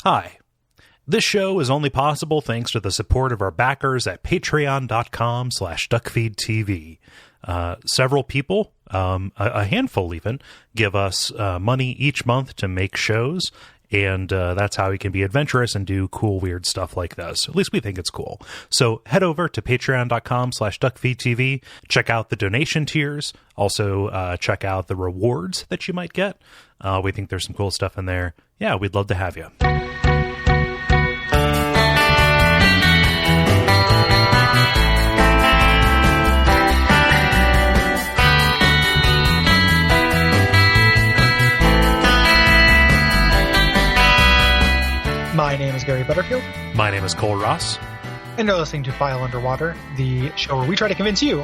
Hi. This show is only possible thanks to the support of our backers at patreon.com/Duckfeed.tv. Several people, a handful even, give us money each month to make shows, and that's how we can be adventurous and do cool, weird stuff like this. At least we think it's cool. So head over to patreon.com/DuckFeedTV. Check out the donation tiers. Also, check out the rewards that you might get. We think there's some cool stuff in there. Yeah, we'd love to have you. My name is Gary Butterfield. My name is Cole Ross. And you're listening to File Underwater, the show where we try to convince you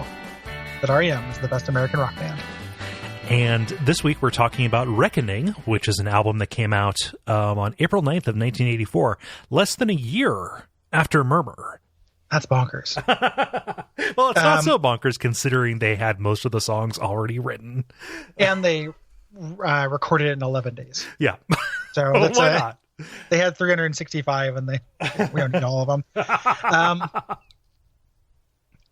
that R.E.M. is the best American rock band. And this week we're talking about Reckoning, which is an album that came out on April 9th of 1984, less than a year after Murmur. That's bonkers. Well, it's not so bonkers considering they had most of the songs already written. And they recorded it in 11 days. Yeah. So that's why not? They had 365 and we don't need all of them.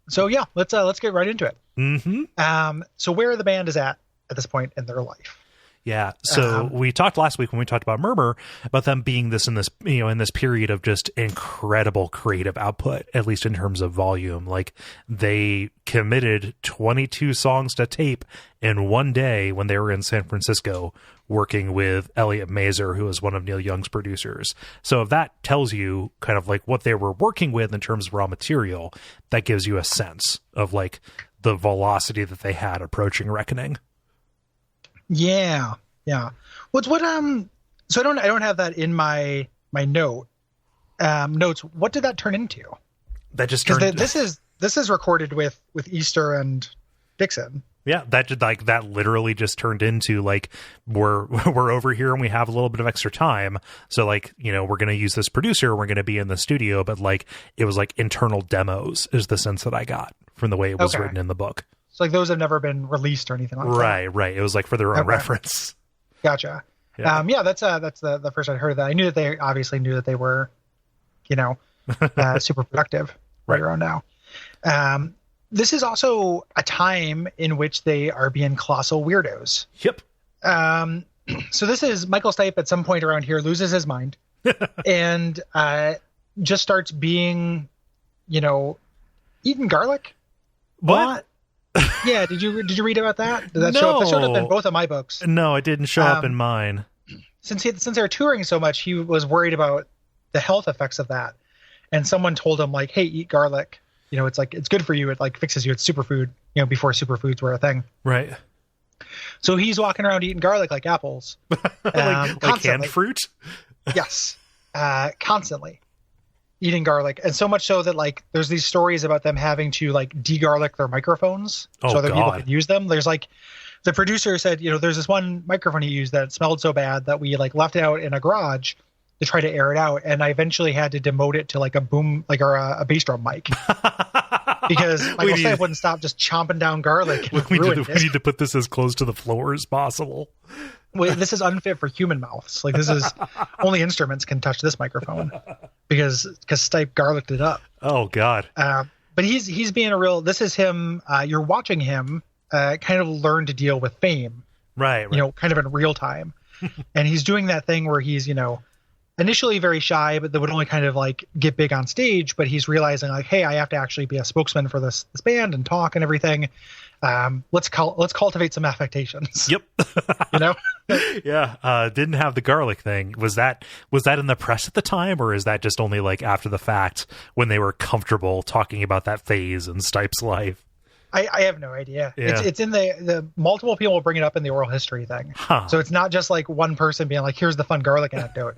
So yeah, let's get right into it. Mm-hmm. So where the band is at this point in their life. Yeah. So we talked last week when we talked about Murmur about them being in this period of just incredible creative output, at least in terms of volume. Like they committed 22 songs to tape in one day when they were in San Francisco working with Elliot Mazer, who is one of Neil Young's producers. So if that tells you kind of like what they were working with in terms of raw material, that gives you a sense of like the velocity that they had approaching Reckoning. Yeah. So I don't have that in my notes. What did that turn into? That just turned. This is recorded with Easter and Dixon. Yeah, that literally just turned into like we're over here and we have a little bit of extra time, so like we're gonna use this producer, we're gonna be in the studio, but like it was like internal demos is the sense that I got from the way it was written in the book. So like those have never been released or anything like that. Right. It was like for their own reference. Gotcha. Yeah. That's the first I'd heard of that. I knew that they obviously knew that they were, super productive right around now. This is also a time in which they are being colossal weirdos. Yep. So this is Michael Stipe at some point around here loses his mind and just starts being, eating garlic. What? Yeah. Did you read about that? Did that show up? That showed up in both of my books. No, it didn't show up in mine. Since they were touring so much, he was worried about the health effects of that. And someone told him like, hey, eat garlic. It's good for you. It like fixes you. It's superfood, before superfoods were a thing. Right. So he's walking around eating garlic like apples. like canned fruit? Yes. Constantly eating garlic. And so much so that like there's these stories about them having to like de-garlic their microphones so other people could use them. There's like the producer said, there's this one microphone he used that smelled so bad that we like left it out in a garage to try to air it out, and I eventually had to demote it to like a boom, like a bass drum mic, because Michael Stipe wouldn't stop just chomping down garlic. We need to put this as close to the floor as possible. Well, this is unfit for human mouths. Like this is only instruments can touch this microphone because Stipe garlicked it up. Oh God! But he's being a real. This is him. You're watching him kind of learn to deal with fame, right? Kind of in real time, and he's doing that thing where he's initially very shy, but that would only kind of like get big on stage. But he's realizing like, hey, I have to actually be a spokesman for this band and talk and everything. Let's cultivate some affectations. Yep. Yeah. Didn't have the garlic thing. Was that in the press at the time, or is that just only like after the fact when they were comfortable talking about that phase in Stipe's life? I have no idea. Yeah. It's in the multiple people bring it up in the oral history thing. Huh. So it's not just like one person being like, here's the fun garlic anecdote.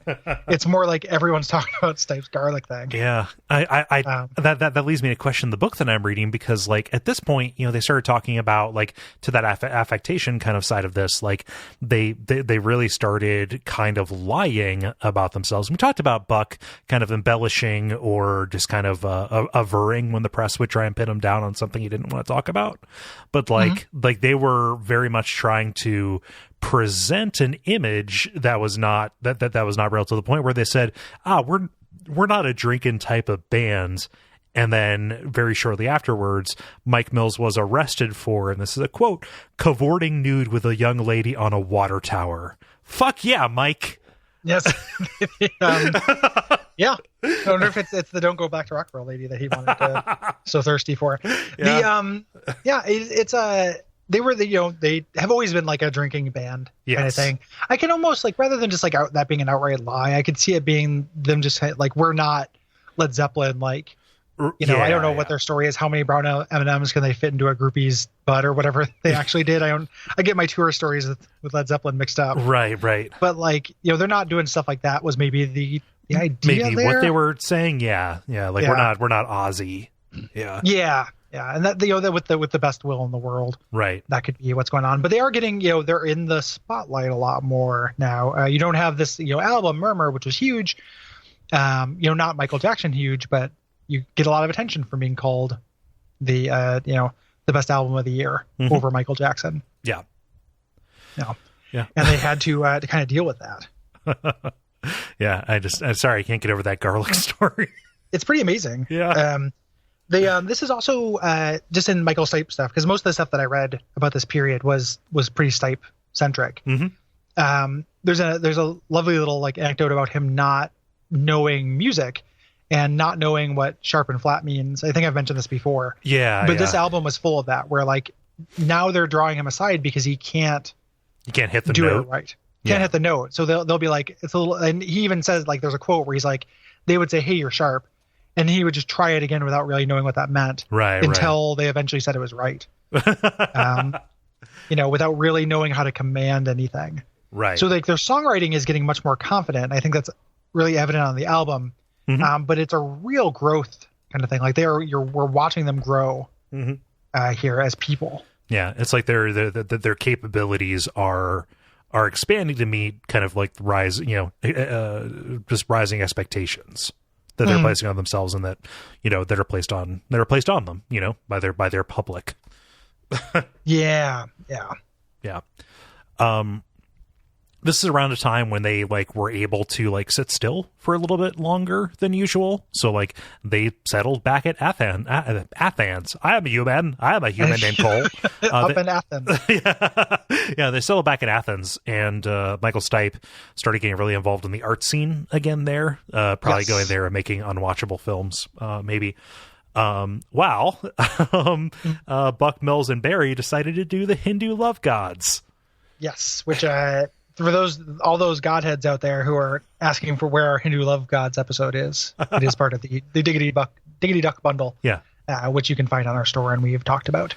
It's more like everyone's talking about Stipe's garlic thing. Yeah. That leads me to question the book that I'm reading, because like at this point, they started talking about like to that affectation kind of side of this, like they really started kind of lying about themselves. We talked about Buck kind of embellishing or just kind of averring when the press would try and pin him down on something he didn't want to talk talk about. But like they were very much trying to present an image that was not that was not real, to the point where they said, we're not a drinking type of band. And then very shortly afterwards, Mike Mills was arrested for, and this is a quote, cavorting nude with a young lady on a water tower. Fuck yeah, Mike. Yes. Yeah. I wonder if it's the Don't Go Back to Rockville lady that he wanted to so thirsty for. Yeah. It's they were they have always been like a drinking band kind of thing. I can almost like, rather than just like that being an outright lie, I could see it being them just like, we're not Led Zeppelin, like, I don't know what their story is. How many brown M&Ms can they fit into a groupie's butt or whatever they actually did? I get my tour stories with Led Zeppelin mixed up. Right. But like, they're not doing stuff like that. Was maybe the idea maybe there? What they were saying. Yeah. Like we're not Ozzy. Yeah. And that with the best will in the world. Right. That could be what's going on. But they are getting they're in the spotlight a lot more now. You don't have this album Murmur, which was huge. Not Michael Jackson huge, but you get a lot of attention from being called the best album of the year over Michael Jackson. Yeah. And they had to kind of deal with that. Yeah. I'm sorry, I can't get over that garlic story. It's pretty amazing. Yeah. This is also just in Michael Stipe stuff, because most of the stuff that I read about this period was pretty Stipe centric. There's a lovely little like anecdote about him not knowing music and not knowing what sharp and flat means. I think I've mentioned this before. Yeah. But this album was full of that, where like now they're drawing him aside because he can't hit the do note. it right. Can't hit the note. So they'll be like, it's a little, and he even says, like, there's a quote where he's like, they would say, hey, you're sharp. And he would just try it again without really knowing what that meant. Right. Until they eventually said it was right. Without really knowing how to command anything. Right. So like their songwriting is getting much more confident. I think that's really evident on the album. But it's a real growth kind of thing. Like we're watching them grow here as people. Yeah, it's like their capabilities are expanding to meet kind of like rise, just rising expectations that they're placing on themselves, and that that are placed on them, by their public. Yeah. This is around a time when they like were able to like sit still for a little bit longer than usual. So like they settled back at Athens. I am a human named Cole. Up in Athens. Yeah, they settled back at Athens, and Michael Stipe started getting really involved in the art scene again there. Probably going there and making unwatchable films, maybe. Buck Mills and Barry decided to do the Hindu love gods. Yes, which for all those godheads out there who are asking for where our Hindu love gods episode is, it is part of the Diggity Duck bundle. Yeah, which you can find on our store, and we've talked about.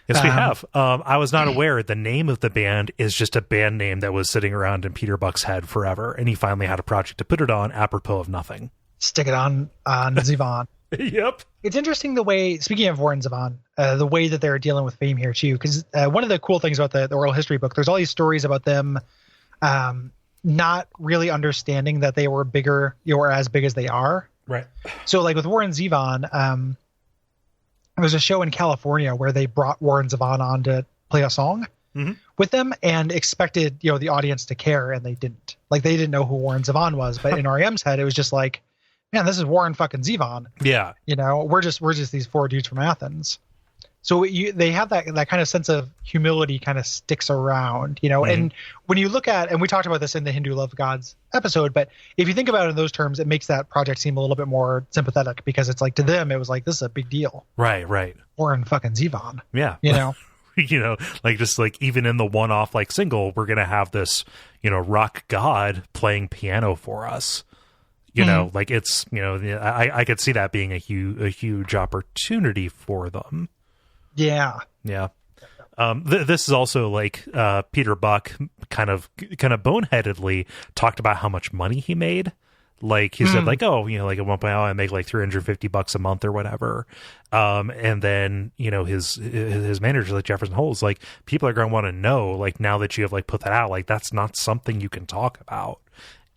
Yes, we have. I was not aware the name of the band is just a band name that was sitting around in Peter Buck's head forever, and he finally had a project to put it on, apropos of nothing. Stick it on Zevon. Yep. It's interesting the way, speaking of Warren Zevon, the way that they're dealing with fame here too, because one of the cool things about the oral history book, there's all these stories about them not really understanding that they were bigger or as big as they are. Right. So like with Warren Zevon, there was a show in California where they brought Warren Zevon on to play a song with them and expected the audience to care, and they didn't. Like they didn't know who Warren Zevon was, but in R.E.M's head it was just like, man, this is Warren fucking Zevon. Yeah. We're just these four dudes from Athens. So they have that kind of sense of humility kind of sticks around, and when you look at, and we talked about this in the Hindu Love Gods episode, but if you think about it in those terms, it makes that project seem a little bit more sympathetic, because it's like, to them, it was like, this is a big deal. Right. Warren fucking Zevon. Yeah. Like just like even in the one-off like single, we're going to have this, rock god playing piano for us. Like it's, I could see that being a huge opportunity for them. Yeah. This is also like Peter Buck kind of boneheadedly talked about how much money he made. Like he said, like, like at one point, I make like $350 a month or whatever. And then, his manager, like Jefferson Holt, like, people are going to want to know, like, now that you have like put that out, like, that's not something you can talk about.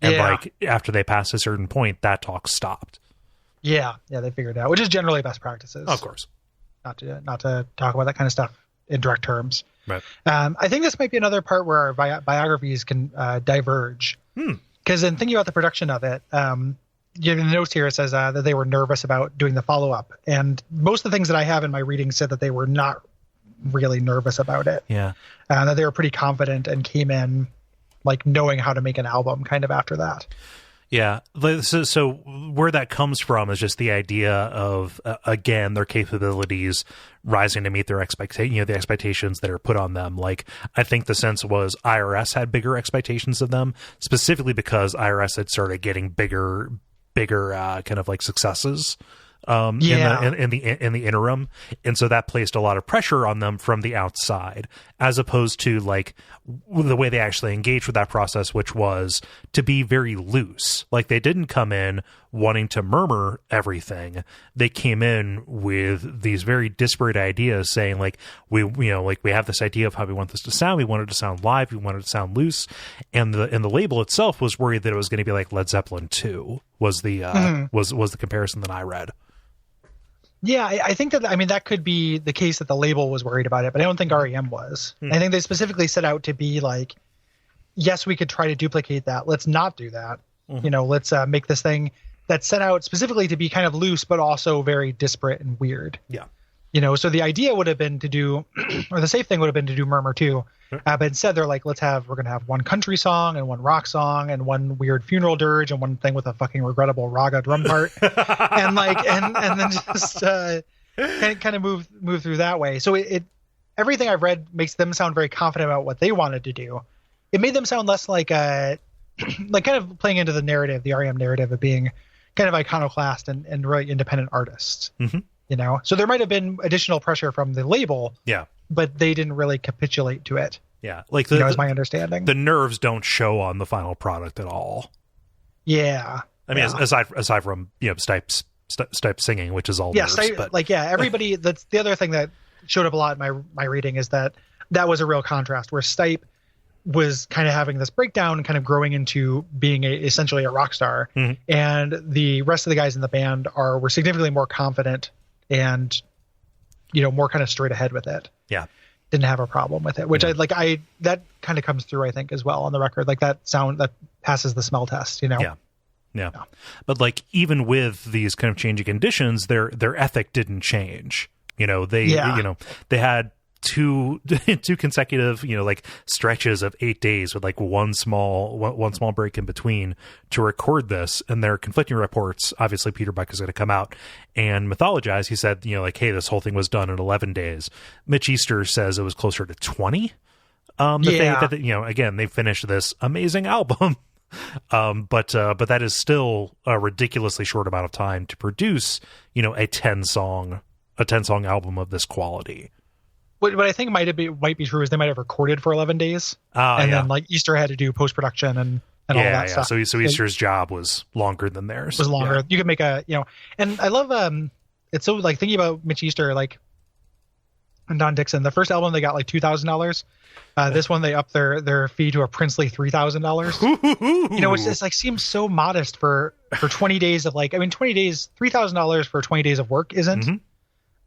And like after they passed a certain point, that talk stopped. Yeah, they figured it out, which is generally best practices. Of course. not to talk about that kind of stuff in direct terms. Right. I think this might be another part where our biographies can diverge. Because in thinking about the production of it, in the notes here, it says that they were nervous about doing the follow-up. And most of the things that I have in my reading said that they were not really nervous about it. Yeah. That they were pretty confident and came in like knowing how to make an album kind of after that. Yeah. So where that comes from is just the idea of, again, their capabilities rising to meet their the expectations that are put on them. Like, I think the sense was IRS had bigger expectations of them, specifically because IRS had started getting bigger kind of like successes in the interim, and so that placed a lot of pressure on them from the outside, as opposed to like the way they actually engaged with that process, which was to be very loose. Like, they didn't come in wanting to murmur everything. They came in with these very disparate ideas, saying like, we have this idea of how we want this to sound. We want it to sound live. We want it to sound loose. And the label itself was worried that it was going to be like Led Zeppelin 2 was the was the comparison that I read. Yeah, I think that could be the case, that the label was worried about it, but I don't think R.E.M. was. I think they specifically set out to be like, yes, we could try to duplicate that. Let's not do that. Let's make this thing that's set out specifically to be kind of loose, but also very disparate and weird. Yeah. So the idea would have been to do, or the safe thing would have been to do Murmur 2. But instead they're like, we're going to have one country song and one rock song and one weird funeral dirge and one thing with a fucking regrettable raga drum part. and then just kind of move through that way. So it everything I've read makes them sound very confident about what they wanted to do. It made them sound less like kind of playing into the narrative, the R.E.M. narrative of being kind of iconoclast and really independent artists. So there might have been additional pressure from the label. Yeah. But they didn't really capitulate to it. Yeah, like is my understanding. The nerves don't show on the final product at all. Yeah, I mean, aside from Stipe singing, which is all nerves. But everybody. That's the other thing that showed up a lot in my reading, is that was a real contrast, where Stipe was kind of having this breakdown and kind of growing into being essentially a rock star, and the rest of the guys in the band were significantly more confident and more kind of straight ahead with it. Yeah. Didn't have a problem with it, which that kind of comes through, I think, as well on the record. Like, that sound that passes the smell test, Yeah. But like, even with these kind of changing conditions, their ethic didn't change. They had two consecutive stretches of 8 days with like one small break in between to record this, and their conflicting reports. Obviously Peter Buck is going to come out and mythologize. He said hey, this whole thing was done in 11 days. Mitch Easter says it was closer to 20. Again, they finished this amazing album. But that is still a ridiculously short amount of time to produce a 10 song album of this quality. What I think might be true is they might have recorded for 11 days, then like Easter had to do post-production and all that stuff. So Easter's job was longer than theirs. Was longer. Yeah. You could make and I love it's so like thinking about Mitch Easter and Don Dixon. The first album they got like $2,000. This one they upped their fee to a princely $3,000. Which just like seems so modest for 20 days of 20 days, $3,000 for 20 days of work isn't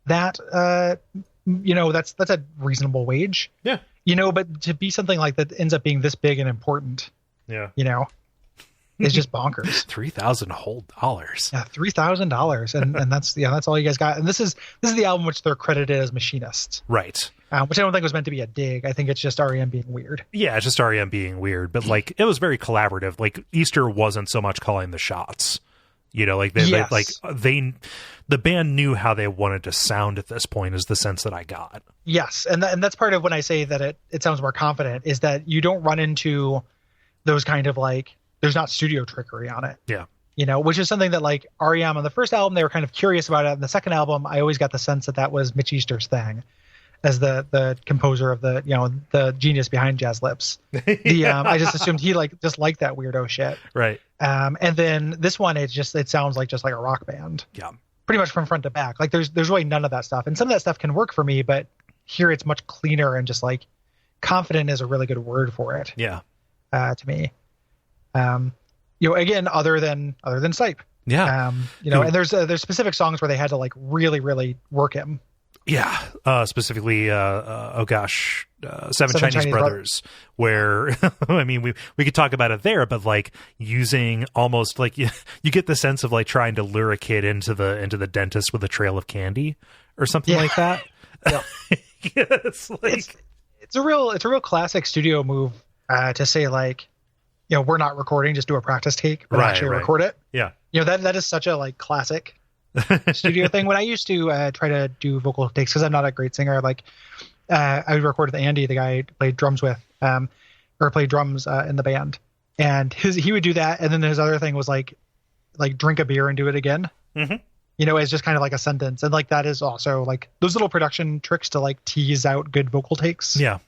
that that's a reasonable wage. Yeah. But to be something like that ends up being this big and important. Yeah. It's just bonkers. $3,000 whole dollars. Yeah, $3,000, and that's all you guys got. And this is the album which they're credited as machinists, right? Which I don't think was meant to be a dig. I think it's just R.E.M. being weird. Yeah, it's just R.E.M. being weird, but it was very collaborative. Like, Easter wasn't so much calling the shots. The band knew how they wanted to sound at this point, is the sense that I got. Yes, and that's part of when I say that it sounds more confident, is that you don't run into those kind of there's not studio trickery on it. Yeah. Which is something that R.E.M. on the first album, they were kind of curious about it. On the second album, I always got the sense that was Mitch Easter's thing, as the composer of the genius behind Jazz Lips. I just assumed he just liked that weirdo shit. Right. And then this one, it sounds like a rock band. Yeah. Pretty much from front to back. There's really none of that stuff. And some of that stuff can work for me, but here it's much cleaner and just confident is a really good word for it. Yeah. To me. Again, other than Stipe. Yeah. And there's specific songs where they had to really, really work him. Yeah, specifically, Seven Chinese Brothers, where I mean, we could talk about it there, but like using almost like you get the sense of like trying to lure a kid into the dentist with a trail of candy or something like that. Yeah. It's a real classic studio move to say like, you know, we're not recording, just do a practice take, but actually record it. Yeah, you know, that is such a like classic studio thing. When I used to try to do vocal takes, because I'm not a great singer, like I would record with Andy, the guy I played drums with, or played drums in the band, and he would do that, and then his other thing was like drink a beer and do it again. Mm-hmm. You know, it's just kind of like a sentence, and like that is also like those little production tricks to like tease out good vocal takes. Yeah,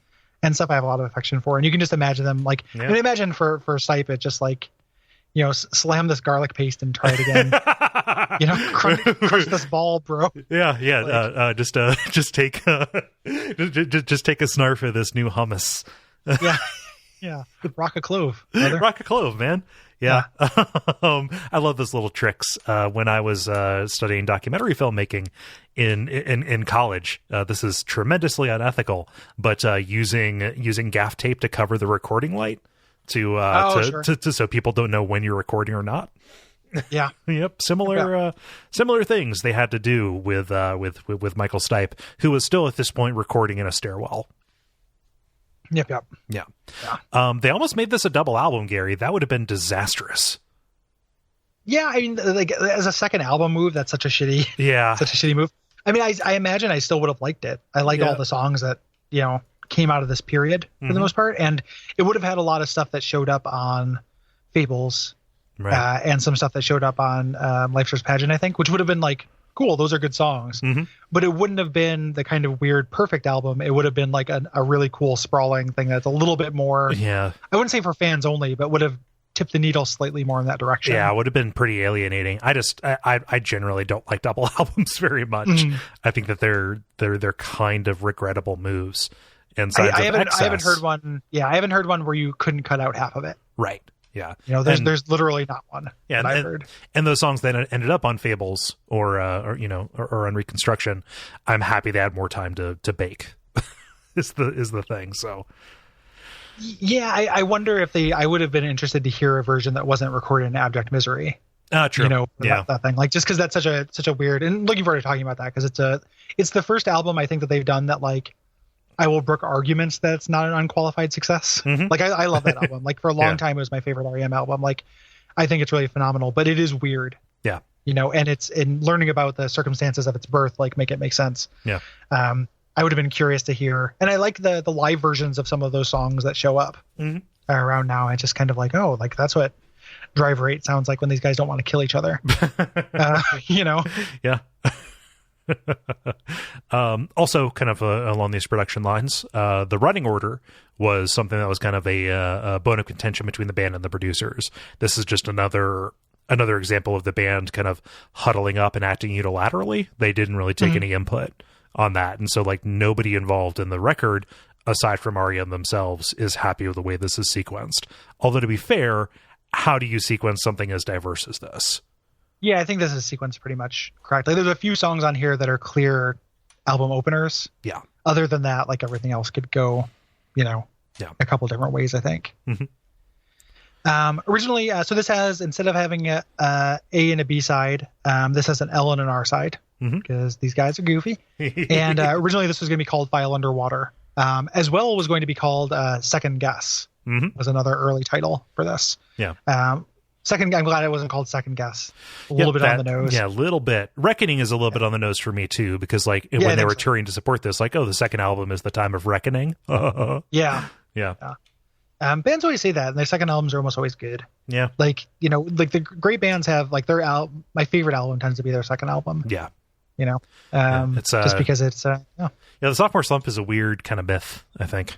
and stuff I have a lot of affection for, and you can just imagine them like. Yeah. I mean, imagine for Stipe, it just like, you know, slam this garlic paste and try it again. You know, crush this ball, bro. Yeah. Like, just take just take a snarf of this new hummus. Yeah. Rock a clove, brother. Rock a clove, man. Yeah. I love those little tricks. When I was studying documentary filmmaking in college, this is tremendously unethical, but using gaff tape to cover the recording light to so people don't know when you're recording or not. Yeah. Yep. Similar things they had to do with Michael Stipe, who was still at this point recording in a stairwell. Yep. Yeah. They almost made this a double album, Gary. That would have been disastrous. Yeah, I mean, like as a second album move, that's such a shitty move. I mean, I imagine I still would have liked it. I like all the songs that, you know, came out of this period for the most part, and it would have had a lot of stuff that showed up on Fables, and some stuff that showed up on Life's First Pageant, I think, which would have been like, cool, those are good songs. Mm-hmm. But it wouldn't have been the kind of weird perfect album. It would have been like a really cool sprawling thing that's a little bit more, I wouldn't say for fans only, but would have tipped the needle slightly more in that direction. Yeah, it would have been pretty alienating. I generally don't like double albums very much. Mm-hmm. I think that they're kind of regrettable moves. And I haven't heard one. Yeah, I haven't heard one where you couldn't cut out half of it. Right. Yeah. You know, there's literally not one. Yeah, I've heard. And those songs that ended up on Fables or on Reconstruction, I'm happy they had more time to bake. is the thing. So yeah, I wonder if I would have been interested to hear a version that wasn't recorded in Abject Misery. True. You know, that thing. Like, just because that's such a weird, and looking forward to talking about that, because it's the first album I think that they've done that like I will brook arguments that it's not an unqualified success. Mm-hmm. Like I love that album. Like for a long time, it was my favorite R.E.M. album. Like I think it's really phenomenal, but it is weird. Yeah. You know, and it's in learning about the circumstances of its birth, like make it make sense. Yeah. I would have been curious to hear, and I like the live versions of some of those songs that show up around now. And just kind of like, oh, like that's what Driver 8 sounds like when these guys don't want to kill each other. You know? Yeah. Also kind of along these production lines, the running order was something that was kind of a bone of contention between the band and the producers. This is just another example of the band kind of huddling up and acting unilaterally. They didn't really take any input on that, and so like nobody involved in the record aside from R.E.M. themselves is happy with the way this is sequenced. Although to be fair, how do you sequence something as diverse as this? Yeah, I think this is sequenced pretty much correctly. There's a few songs on here that are clear album openers. Yeah. Other than that, like everything else could go, you know, a couple different ways, I think. Mm-hmm. Originally, so this has, instead of having a and a B side, this has an L and an R side, because these guys are goofy. And originally this was going to be called File Underwater. As well was going to be called Second Guess, was another early title for this. Yeah. I'm glad it wasn't called Second Guess. A little bit on the nose. Yeah, a little bit. Reckoning is a little bit on the nose for me too, because like when they were touring to support this, like, oh, the second album is the time of reckoning. Yeah. Bands always say that, and their second albums are almost always good. Yeah. Like, you know, like the great bands have like their my favorite album tends to be their second album. Yeah. You know, it's just because it's the sophomore slump is a weird kind of myth, I think.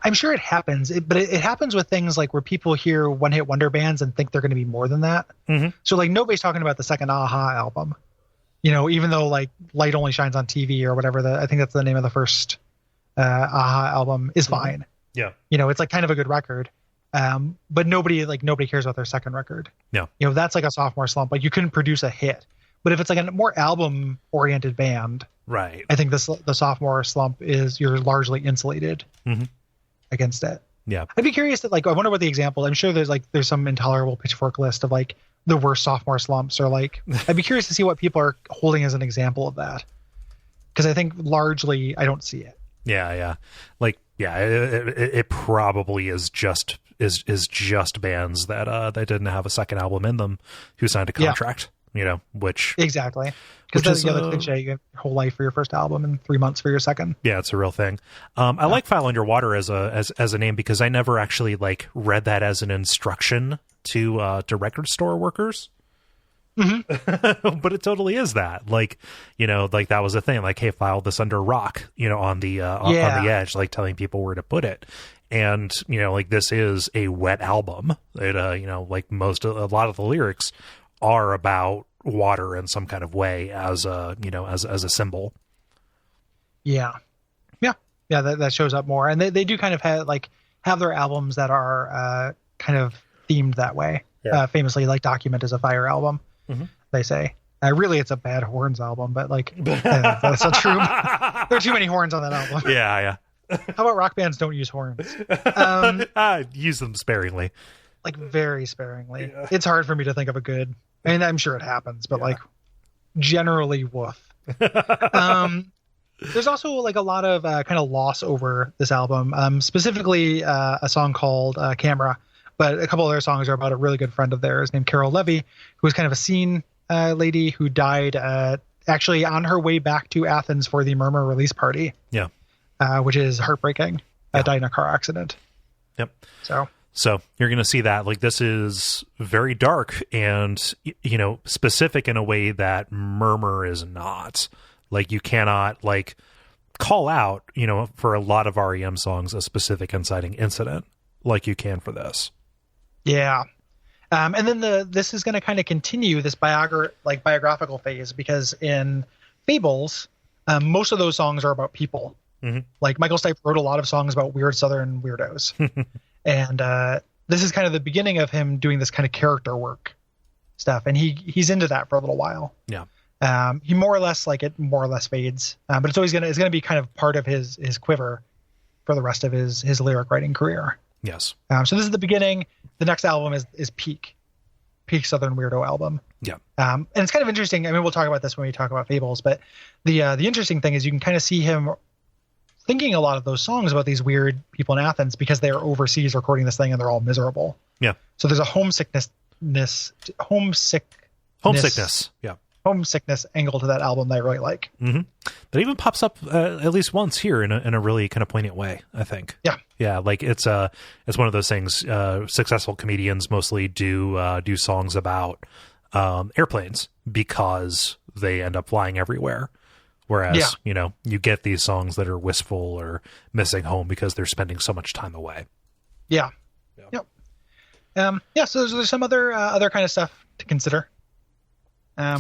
I'm sure it happens, but it happens with things like where people hear one-hit wonder bands and think they're going to be more than that. Mm-hmm. So like nobody's talking about the second Aha album, you know, even though like Light Only Shines on TV or whatever, I think that's the name of the first Aha album is fine. Yeah. You know, it's like kind of a good record. But nobody cares about their second record. Yeah. You know, that's like a sophomore slump. Like you couldn't produce a hit But if it's like a more album oriented band, right, I think the sophomore slump you're largely insulated against it. Yeah. I'd be curious that, like, I wonder what the example, I'm sure there's some intolerable Pitchfork list of like the worst sophomore slumps, or like, I'd be curious to see what people are holding as an example of that. Because I think largely I don't see it. Yeah. Like, yeah, it probably is just bands that didn't have a second album in them who signed a contract, which exactly. Because that's the other cliche, you have your whole life for your first album and 3 months for your second. Yeah, it's a real thing. I like File Underwater as a name because I never actually like read that as an instruction to record store workers. But it totally is that. Like, like that was a thing. Like, hey, file this under rock, on the on the edge, like telling people where to put it. And like this is a wet album. It like a lot of the lyrics are about water in some kind of way as a as a symbol. Yeah, that shows up more, and they do kind of have their albums that are kind of themed that way. Famously, like Document is a fire album. They say really it's a Bad Horns album, but like that's not true. There are too many horns on that album. Yeah. How about rock bands don't use horns? Use them sparingly, like very sparingly. It's hard for me to think of a good. I mean, I'm sure it happens, but like generally, woof. There's also like a lot of kind of loss over this album, specifically a song called Camera, but a couple other songs are about a really good friend of theirs named Carol Levy, who was kind of a scene lady who died actually on her way back to Athens for the Murmur release party. Yeah. Which is heartbreaking. Died in a car accident. Yep. So you're going to see that, like, this is very dark and, specific in a way that Murmur is not. Like, you cannot, like, call out, for a lot of R.E.M. songs, a specific inciting incident like you can for this. Yeah. And then this is going to kind of continue this biographical phase, because in Fables, most of those songs are about people. Like, Michael Stipe wrote a lot of songs about weird Southern weirdos. And this is kind of the beginning of him doing this kind of character work stuff. And he's into that for a little while. Yeah. He more or less fades. But it's going to be kind of part of his quiver for the rest of his lyric writing career. Yes. So this is the beginning. The next album is Peak Southern Weirdo album. Yeah. And it's kind of interesting. I mean, we'll talk about this when we talk about Fables, but the interesting thing is you can kind of see him thinking a lot of those songs about these weird people in Athens because they're overseas recording this thing and they're all miserable. Yeah. So there's a homesickness angle to that album that I really like. That even pops up at least once here in a really kind of poignant way, I think. Yeah. Like it's one of those things. Successful comedians mostly do songs about airplanes because they end up flying everywhere. Whereas, you get these songs that are wistful or missing home because they're spending so much time away. Yeah. Yep. So there's some other kind of stuff to consider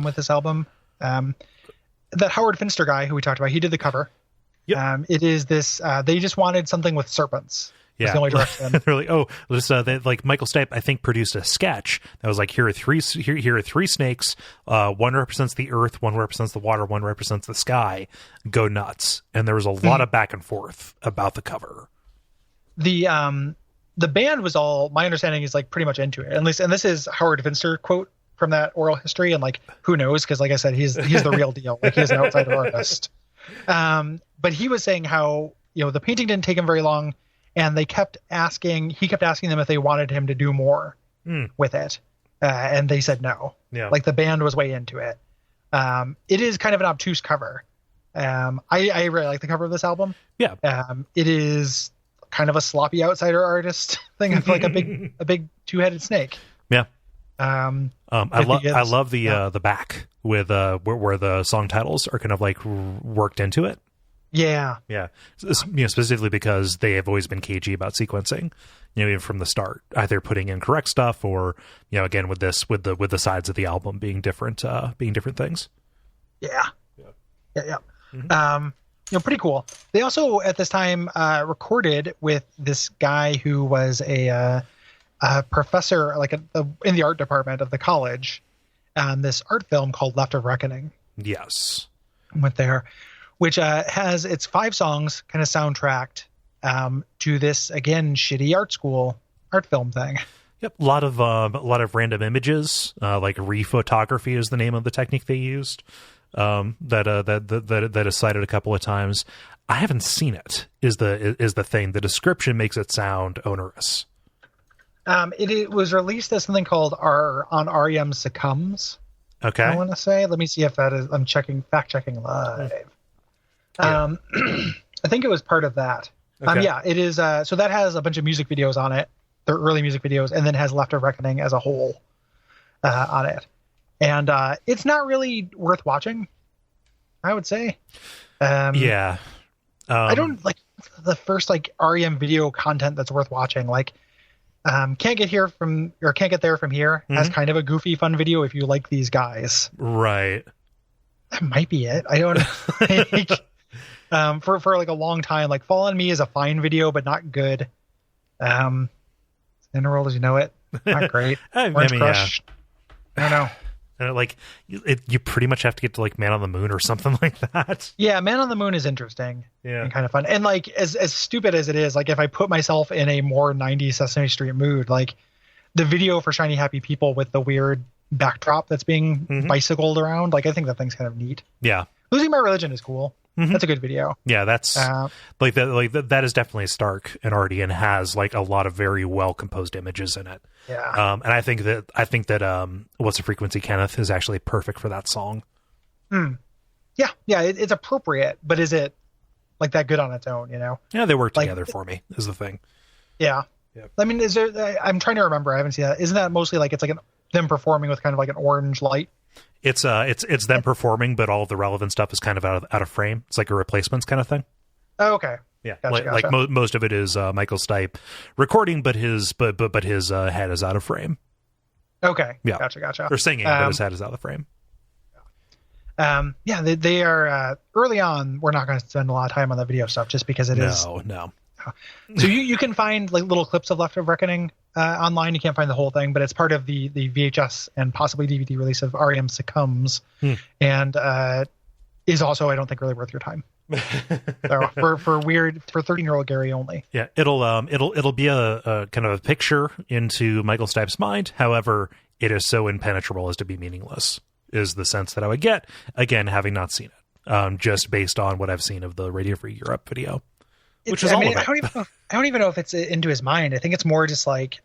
with this album. That Howard Finster guy who we talked about, he did the cover. Yep. It is this, they just wanted something with serpents. Yeah. The only direction. They're like, like Michael Stipe, I think, produced a sketch that was like, here are three snakes. One represents the earth, one represents the water, one represents the sky. Go nuts. And there was a lot of back and forth about the cover. The band was all, my understanding is, like, pretty much into it. And this is Howard Finster quote from that oral history. And like, who knows? Because like I said, he's the real deal. Like, he's an outsider artist. But he was saying how, the painting didn't take him very long. And he kept asking them if they wanted him to do more with it. And they said no. Yeah. Like, the band was way into it. It is kind of an obtuse cover. I really like the cover of this album. Yeah. It is kind of a sloppy outsider artist thing of like a big two-headed snake. Yeah. I love the back with where the song titles are kind of like worked into it. Yeah. Specifically because they have always been cagey about sequencing, even from the start, either putting in correct stuff or, again, with the sides of the album being different things. Yeah. Pretty cool. They also at this time recorded with this guy who was a professor, like in the art department of the college. this art film called Left of Reckoning. Yes. Went there, which has its 5 songs kind of soundtracked to this, again, shitty art film thing. Yep, a lot of random images, like rephotography is the name of the technique they used. That is cited a couple of times. I haven't seen it. Is the thing. The description makes it sound onerous. It was released as something called on R.E.M Succumbs. Okay. I want to say. Let me see if that is. I'm fact checking live. Yeah. I think it was part of that. Okay. Yeah, it is. So that has a bunch of music videos on it. Their early music videos, and then has Left of Reckoning as a whole on it. And it's not really worth watching, I would say. Yeah. I don't like the first like R.E.M video content that's worth watching. Like, Can't Get There From Here has kind of a goofy, fun video if you like these guys. Right. That might be it. I don't know. For like a long time, like Fall on Me is a fine video, but not good. Interworld as You Know It, not great. Orange Crush, yeah. I don't know. Like you pretty much have to get to like Man on the Moon or something like that. Yeah, Man on the Moon is interesting. Yeah, and kind of fun. And like as stupid as it is, like if I put myself in a more 90s Sesame Street mood, like the video for Shiny Happy People with the weird backdrop that's being bicycled around, like I think that thing's kind of neat. Yeah, Losing My Religion is cool. That's a good video. Yeah, that's like that. Like that is definitely stark and arty, and has like a lot of very well composed images in it. Yeah. And I think that What's the Frequency, Kenneth is actually perfect for that song. Yeah, it's appropriate, but is it like that good on its own? You know? Yeah, they work together for me. Is the thing. Yeah. Yep. I mean, is there? I'm trying to remember. I haven't seen that. Isn't that mostly like it's like them performing with kind of like an orange light? It's them performing, but all of the relevant stuff is kind of out of frame. It's like a replacements kind of thing. Oh, okay. Yeah, gotcha. Like most of it is Michael Stipe recording, but his head is out of frame. Okay. Yeah. Gotcha. Or singing, but his head is out of frame. Yeah, they are early on. We're not going to spend a lot of time on the video stuff just because it is. No. So you can find like little clips of Left of Reckoning online. You can't find the whole thing, but it's part of the VHS and possibly DVD release of R.E.M Succumbs, and is also, I don't think, really worth your time. So for 13-year-old Gary only. Yeah, it'll be a kind of a picture into Michael Stipe's mind. However, it is so impenetrable as to be meaningless. Is the sense that I would get, again, having not seen it, just based on what I've seen of the Radio Free Europe video. Which is all of it. I don't even know if it's into his mind. I think it's more just like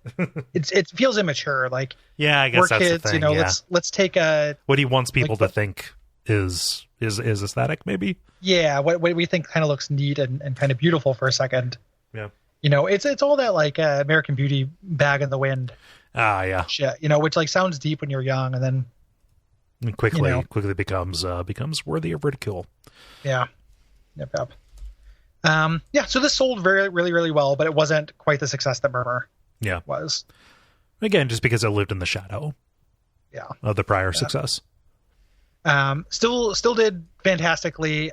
it feels immature. Like, yeah, I guess we're that's kids, the thing. you know. Yeah. Let's take what he wants people to think is aesthetic, maybe. Yeah, what we think kind of looks neat and kind of beautiful for a second. Yeah, you know, it's all that like American Beauty, Bag in the Wind. Yeah. Shit, you know, which like sounds deep when you're young, and then quickly becomes worthy of ridicule. Yeah. Yep. Yeah, so this sold very, really, really well, but it wasn't quite the success that Murmur was. Again, just because it lived in the shadow of the prior success. Still did fantastically.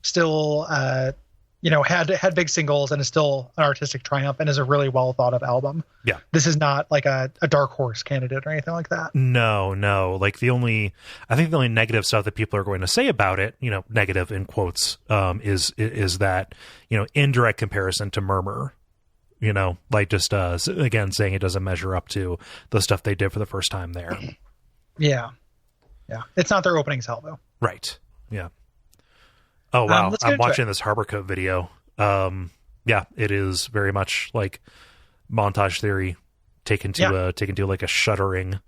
Still, had big singles and is still an artistic triumph and is a really well thought of album. Yeah. This is not like a dark horse candidate or anything like that. No. Like I think the only negative stuff that people are going to say about it, negative in quotes, is that, indirect comparison to Murmur, like just, again, saying it doesn't measure up to the stuff they did for the first time there. Yeah. It's not their opening salvo though. Right. Yeah. Oh, wow. I'm watching this Harborcoat video. Yeah, it is very much like montage theory taken to like a shuddering.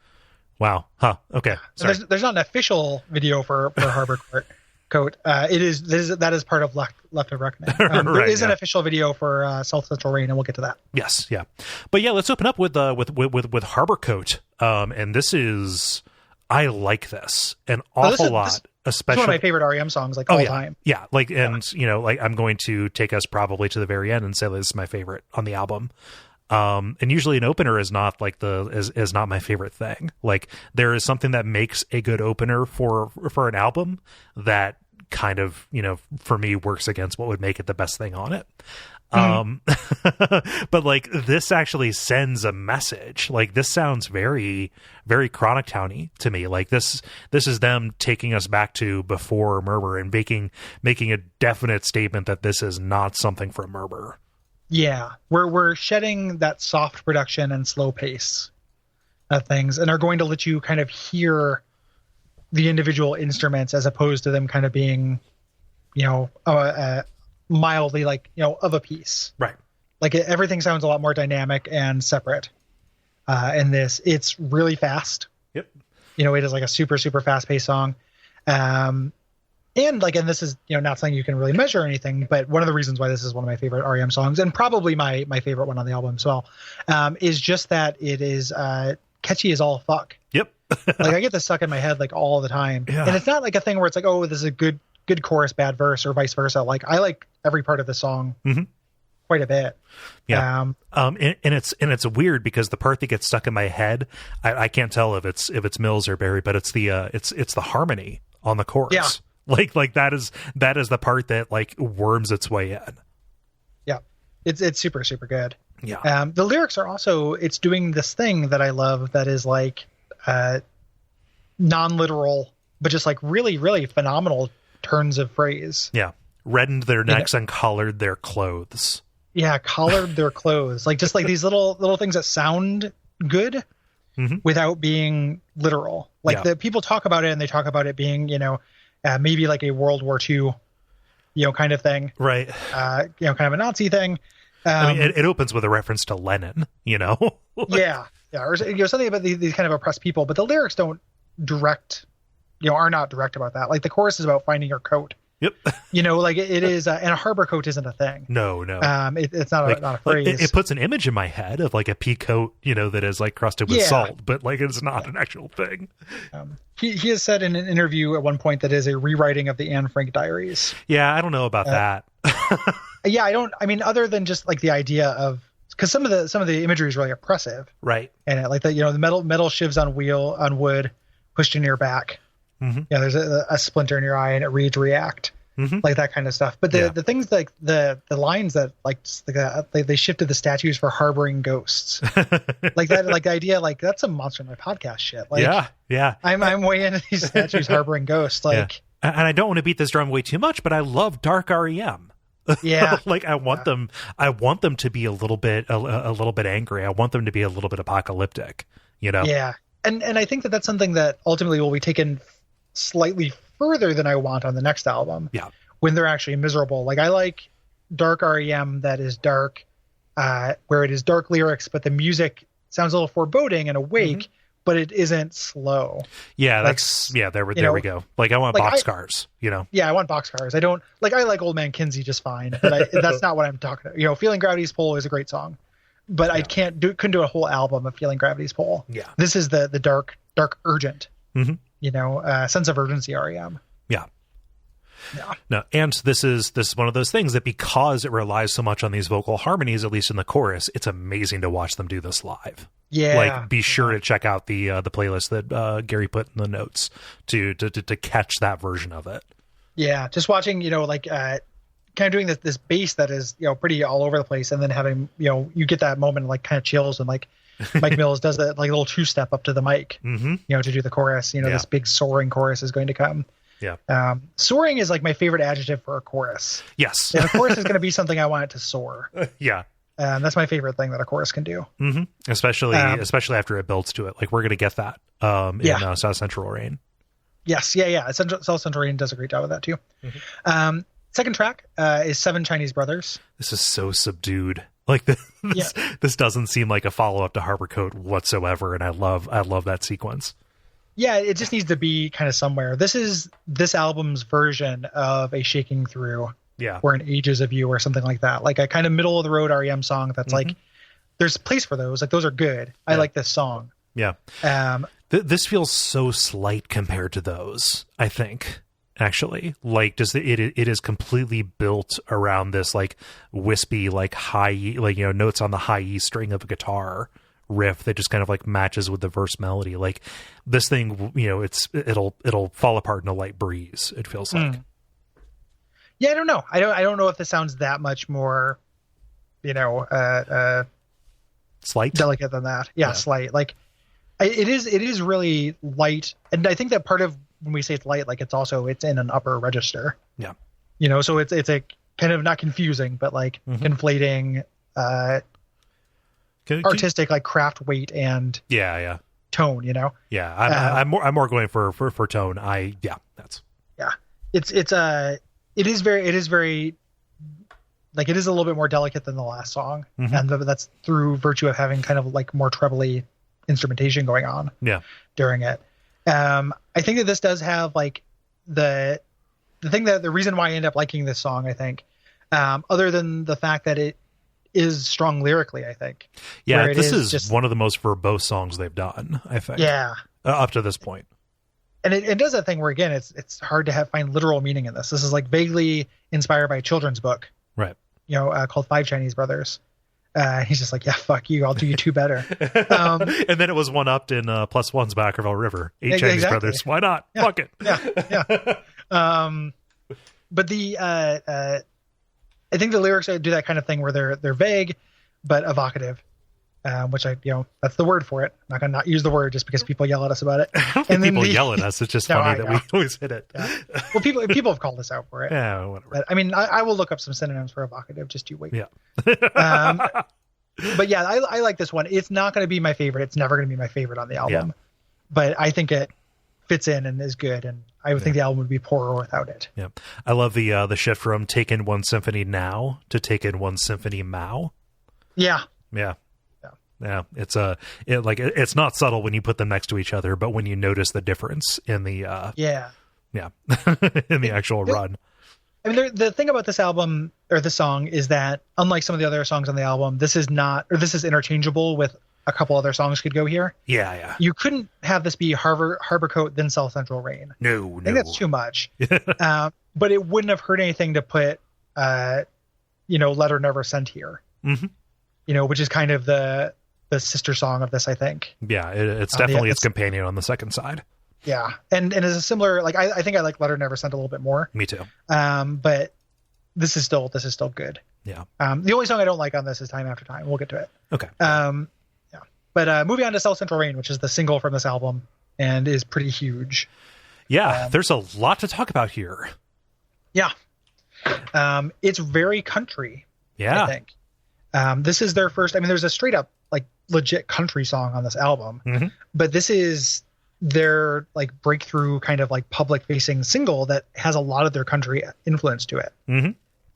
Wow. Huh. Okay. Sorry. There's not an official video for Harborcoat. That is part of Left of Reckoning. There is an official video for South Central Rain, and we'll get to that. Yes. Yeah. But yeah, let's open up with Harborcoat. And this is, I like this an awful lot. Especially, it's one of my favorite R.E.M songs, like all time. Yeah, like, and like I'm going to take us probably to the very end and say this is my favorite on the album. And usually an opener is not like is not my favorite thing. Like there is something that makes a good opener for an album that kind of for me works against what would make it the best thing on it. But like this actually sends a message. Like this sounds very, very Chronic Towny to me. Like this is them taking us back to before Murmur and making a definite statement that this is not something from Murmur. Yeah, we're shedding that soft production and slow pace of things, and are going to let you kind of hear the individual instruments as opposed to them kind of being, mildly like, of a piece. Right. Like everything sounds a lot more dynamic and separate. In this, it's really fast. Yep. It is like a super, super fast paced song. And this is, not something you can really measure or anything, but one of the reasons why this is one of my favorite R.E.M. songs, and probably my favorite one on the album as well, is just that it is catchy as all fuck. Yep. Like I get this stuck in my head like all the time. Yeah. And it's not like a thing where it's like, oh, this is a good chorus, bad verse, or vice versa. Like I like every part of the song quite a bit. Yeah. And it's weird because the part that gets stuck in my head, I can't tell if it's Mills or Barry, but it's the harmony on the chorus. Yeah. Like that is the part that like worms its way in. Yeah. It's super, super good. Yeah. The lyrics are also, it's doing this thing that I love that is like non-literal, but just like really, really phenomenal turns of phrase. Yeah. Reddened their necks and collared their clothes. Yeah, collared their clothes. Like just like these little things that sound good without being literal. Like the people talk about it and they talk about it being, maybe like a World War II, kind of thing. Right. Kind of a Nazi thing. I mean, it opens with a reference to Lenin, Yeah. Or something about these kind of oppressed people, but the lyrics don't are not direct about that. Like the chorus is about finding your coat. Yep. Like it is, and a harbor coat isn't a thing. No. It's not not a phrase. Like it puts an image in my head of like a pea coat, that is like crusted with salt, but like it's not an actual thing. He has said in an interview at one point that is a rewriting of the Anne Frank diaries. Yeah, I don't know about that. Yeah, I mean, other than just like the idea of, because some of the imagery is really oppressive, right? And like the the metal shivs on wood pushed into your back. There's a splinter in your eye and it reads react, like that kind of stuff. But the things like the lines that like they shifted the statues for harboring ghosts, like that, like the idea, like that's some Monster in My Podcast shit. Like, yeah. I'm way into these statues harboring ghosts. Like, and I don't want to beat this drum way too much, but I love dark R.E.M. Yeah. Like I want them to be a little bit angry. I want them to be a little bit apocalyptic, Yeah. And I think that's something that ultimately will be taken slightly further than I want on the next album. Yeah. When they're actually miserable. Like I like dark R.E.M. that is dark, where it is dark lyrics, but the music sounds a little foreboding and awake, but it isn't slow. Yeah, like, there we go. Like I want boxcars, Yeah, I want boxcars. I don't like. I like Old Man Kinsey just fine, but that's not what I'm talking about. Feeling Gravity's Pull is a great song, but I couldn't do a whole album of Feeling Gravity's Pull. Yeah, this is the dark urgent. Sense of urgency R.E.M. Yeah. No, and this is one of those things that because it relies so much on these vocal harmonies, at least in the chorus, it's amazing to watch them do this live. Yeah, like be sure to check out the playlist that Gary put in the notes to catch that version of it. Yeah, just watching, kind of doing this bass that is pretty all over the place, and then having you get that moment like kind of chills and like Mike Mills does that like little 2-step up to the mic, to do the chorus. This big soaring chorus is going to come. Yeah. Soaring is like my favorite adjective for a chorus. Yes. And a chorus is going to be something I want it to soar. Yeah. That's my favorite thing that a chorus can do. Especially after it builds to it. Like we're going to get that in South Central Rain. Yes. Yeah. South Central Rain does a great job of that too. Second track is Seven Chinese Brothers. This is so subdued. Like this doesn't seem like a follow-up to Harborcoat whatsoever, and I love that sequence. Yeah, it just needs to be kind of somewhere. This is this album's version of a Shaking Through, or an Ages of You or something like that. Like a kind of middle of the road R.E.M. song that's like, there's a place for those. Like those are good. I like this song. Yeah. This feels so slight compared to those, I think. Actually, like it is completely built around this like wispy, like high, like notes on the high E string of a guitar riff that just kind of like matches with the verse melody. Like this thing, it'll fall apart in a light breeze. It feels like. Yeah, I don't know. I don't know if this sounds that much more slight, delicate than that. Yeah, slight. Like it is really light, and I think that part of when we say it's light, like it's in an upper register. Yeah. So it's a kind of not confusing, but like conflating artistic like craft weight and tone. Yeah, I'm more going for tone. It is very like it is a little bit more delicate than the last song, and that's through virtue of having kind of like more trebly instrumentation going on during it. I think that this does have like the reason why I end up liking this song, I think, other than the fact that it is strong lyrically, I think. Yeah, this is just one of the most verbose songs they've done, I think. Yeah. Up to this point. And it does that thing where, again, it's hard to find literal meaning in this. This is like vaguely inspired by a children's book. Right. Called Five Chinese Brothers. He's just like, yeah, fuck you. I'll do you two better. And then it was one-upped in Plus One's Baskerville River. Chinese Brothers. Why not? Yeah. Fuck it. Yeah. But I think the lyrics do that kind of thing where they're vague but evocative, which that's the word for it. I'm not gonna not use the word just because people yell at us about it. And people yell at us. It's just funny that we always hit it. Yeah. Well, people have called us out for it. Yeah, whatever. But, I mean, I will look up some synonyms for evocative. Just you wait. Yeah. But yeah, I like this one. It's not going to be my favorite. It's never going to be my favorite on the album. Yeah. But I think it fits in and is good, and I would think the album would be poorer without it. Yeah, I love the shift from "Take in One Symphony Now" to "Take in One Symphony Mao." Yeah. It's it's not subtle when you put them next to each other, but when you notice the difference in the in the actual run. I mean, the thing about this album or this song is that unlike some of the other songs on the album, this is interchangeable with a couple other songs could go here. Yeah. You couldn't have this be Harborcoat, then South Central Rain. No. I think that's too much. But it wouldn't have hurt anything to put, Letter Never Sent here. Mm-hmm. Which is kind of the sister song of this, I think. Yeah, it's definitely its companion on the second side. Yeah, and as a similar, like I think I like Letter Never Sent a little bit more. Me too. But this is still good. Yeah. The only song I don't like on this is Time After Time. We'll get to it. Okay. But moving on to South Central Rain, which is the single from this album and is pretty huge. Yeah, there's a lot to talk about here. Yeah. It's very country. Yeah. I think. This is their first. I mean, there's a straight up like legit country song on this album, but this is their like breakthrough kind of like public facing single that has a lot of their country influence to it.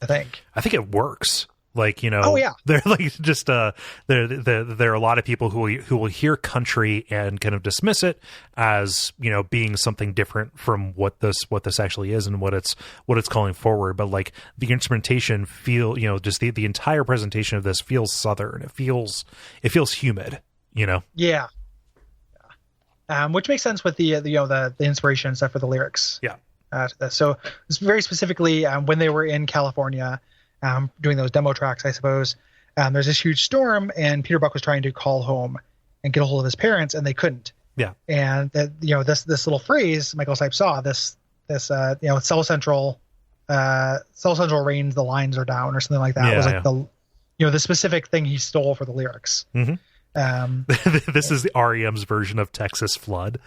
I think it works. Like, they're like just there are a lot of people who will hear country and kind of dismiss it as, being something different from what this actually is and what it's calling forward. But like the instrumentation just the entire presentation of this feels Southern. It feels humid, Yeah. Which makes sense with the inspiration and stuff for the lyrics. Yeah. To this. So it's very specifically when they were in California, doing those demo tracks, I suppose. There's this huge storm, and Peter Buck was trying to call home and get a hold of his parents, and they couldn't. Yeah. And this little phrase Michael Stipe saw, this South Central rains, the lines are down, or something like that. It was like the specific thing he stole for the lyrics. This is the R.E.M's version of Texas Flood.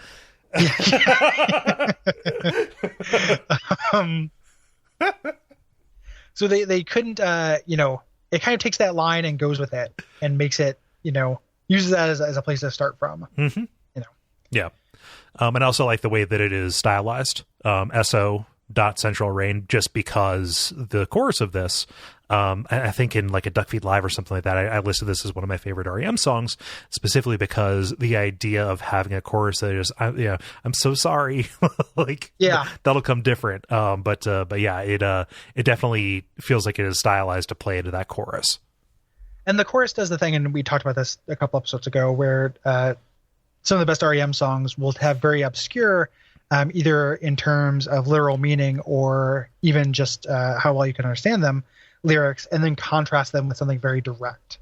So they couldn't, it kind of takes that line and goes with it and makes it, uses that as a place to start from. Yeah. And I also like the way that it is stylized. SO dot Central Rain, just because the chorus of this, I think in like a Duckfeed Live or something like that, I listed this as one of my favorite R.E.M. songs, specifically because the idea of having a chorus that is, I'm so sorry, like, that'll come different. But yeah, it definitely feels like it is stylized to play into that chorus. And the chorus does the thing, and we talked about this a couple episodes ago, where some of the best R.E.M. songs will have very obscure, either in terms of literal meaning or even just how well you can understand them, lyrics, and then contrast them with something very direct.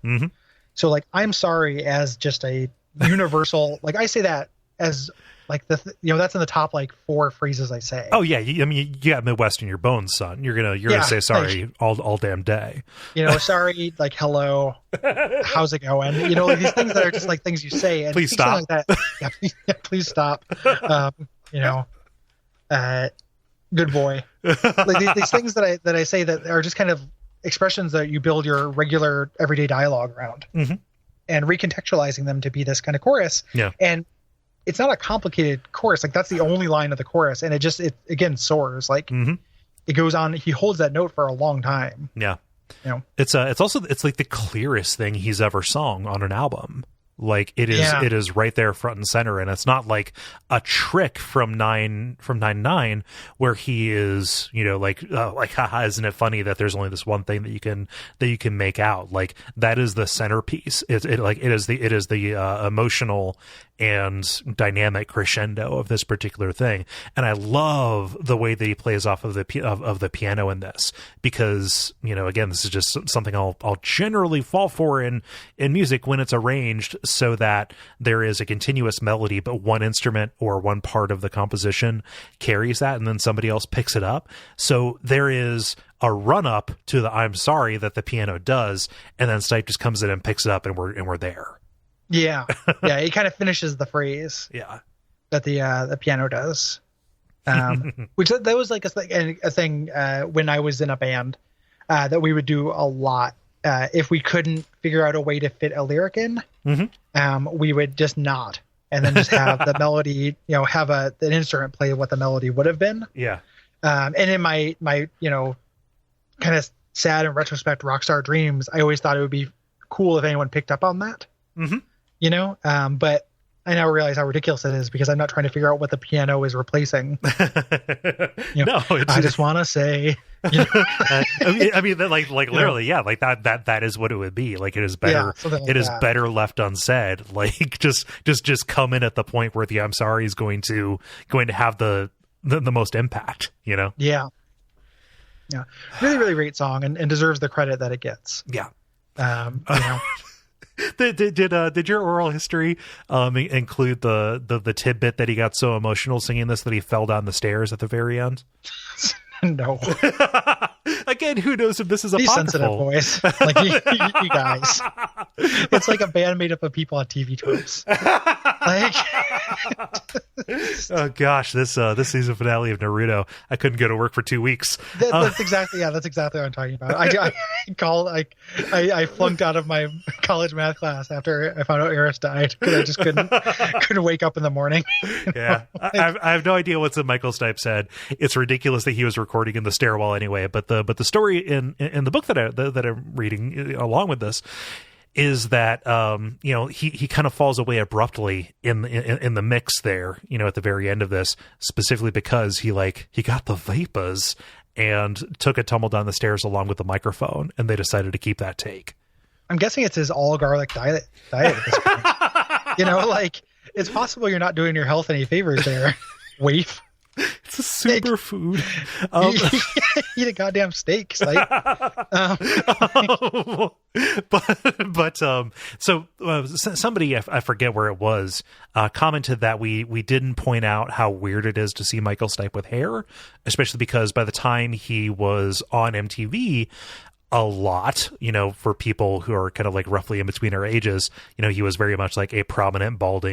So like I'm sorry as just a universal, like I say that as Like that's in the top like 4 phrases I say. Oh yeah, I mean you got Midwest in your bones, son. You're gonna say sorry all damn day. Sorry, like hello, how's it going? Like these things that are just like things you say. And please stop. Like that, please stop. Good boy. Like these things that I say that are just kind of expressions that you build your regular everyday dialogue around, and recontextualizing them to be this kind of chorus. Yeah, and it's not a complicated chorus. Like that's the only line of the chorus, and it again soars. Like it goes on. He holds that note for a long time. Yeah, it's like the clearest thing he's ever sung on an album. Like it is right there front and center, and it's not like a trick from 9/9 where he is like haha, isn't it funny that there's only this one thing that you can make out. Like that is the centerpiece. It is the emotional and dynamic crescendo of this particular thing, and I love the way that he plays off of the piano in this, because again, this is just something I'll generally fall for in music when it's arranged so that there is a continuous melody, but one instrument or one part of the composition carries that, and then somebody else picks it up. So there is a run up to the "I'm sorry" that the piano does, and then Stipe just comes in and picks it up, and we're there. Yeah. He kind of finishes the phrase. Yeah, that the piano does, which that was like a thing when I was in a band that we would do a lot. If we couldn't figure out a way to fit a lyric in, we would just nod and then just have the melody, have an instrument play what the melody would have been. Yeah. And in my kind of sad and retrospect rockstar dreams, I always thought it would be cool if anyone picked up on that. But I now realize how ridiculous it is, because I'm not trying to figure out what the piano is replacing. No, I just want to say, I mean, like literally, yeah, like that is what it would be. Like it is better. It is better left unsaid. Like just come in at the point where the "I'm sorry" is going to have the most impact. Yeah. Really, really great song, and deserves the credit that it gets. Yeah. Did your oral history include the tidbit that he got so emotional singing this that he fell down the stairs at the very end? No. Again, who knows if this is a sensitive voice, like you guys. It's like a band made up of people on TV tropes. Like, oh gosh, this season finale of Naruto, I couldn't go to work for 2 weeks. That's exactly what I'm talking about. I flunked out of my college math class after I found out Eris died, because I just couldn't wake up in the morning. Yeah, I have no idea what's in Michael Stipe's head. It's ridiculous that he was recording in the stairwell anyway. But the story in the book that I'm reading along with this is that he kind of falls away abruptly in the mix there, at the very end of this, specifically because he got the vapors and took a tumble down the stairs along with the microphone, and they decided to keep that take. I'm guessing it's his all garlic diet at this point. It's possible you're not doing your health any favors there, waif. It's a superfood. Eat a goddamn steak. So somebody, I forget where it was, commented that we didn't point out how weird it is to see Michael Stipe with hair, especially because by the time he was on MTV a lot, for people who are kind of like roughly in between our ages, he was very much like a prominent bald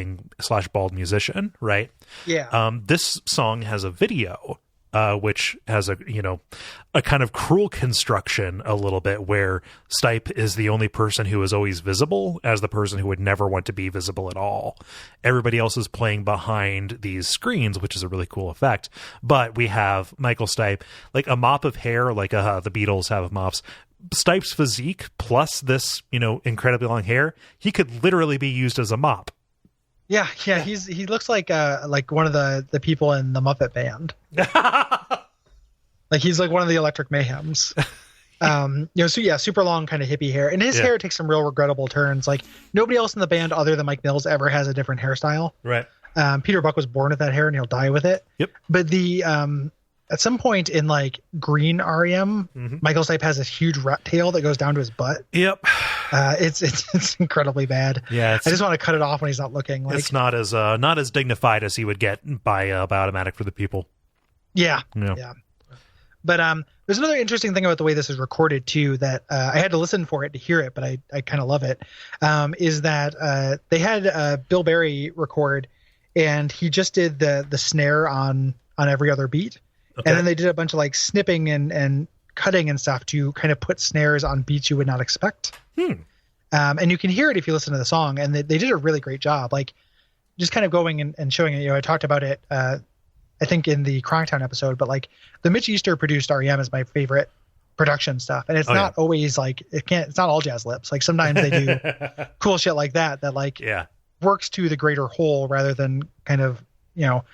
musician, right? Yeah. This song has a video, which has a kind of cruel construction a little bit, where Stipe is the only person who is always visible as the person who would never want to be visible at all. Everybody else is playing behind these screens, which is a really cool effect. But we have Michael Stipe, like a mop of hair, like the Beatles have mops. Stipe's physique plus this, incredibly long hair, he could literally be used as a mop. Yeah. He looks like one of the people in the Muppet Band. Like he's like one of the Electric Mayhems. Super long kind of hippie hair, and his hair takes some real regrettable turns. Like nobody else in the band other than Mike Mills ever has a different hairstyle. Right. Peter Buck was born with that hair, and he'll die with it. Yep. But the At some point in like green R.E.M, Michael Stipe has this huge rat tail that goes down to his butt. Yep. It's incredibly bad. Yeah. I just want to cut it off when he's not looking. Like, it's not as dignified as he would get by Automatic for the People. Yeah. But there's another interesting thing about the way this is recorded too that I had to listen for it to hear it, but I kind of love it. Is that they had Bill Berry record, and he just did the snare on every other beat. Okay. And then they did a bunch of like snipping and cutting and stuff to kind of put snares on beats you would not expect. And you can hear it if you listen to the song, and they did a really great job. Like just kind of going and showing it. You know, I talked about it, I think in the Cranktown episode, but like the Mitch Easter produced R.E.M is my favorite production stuff. And it's not always like, it's not all jazz lips. Like sometimes they do cool shit like that like works to the greater whole rather than kind of, you know,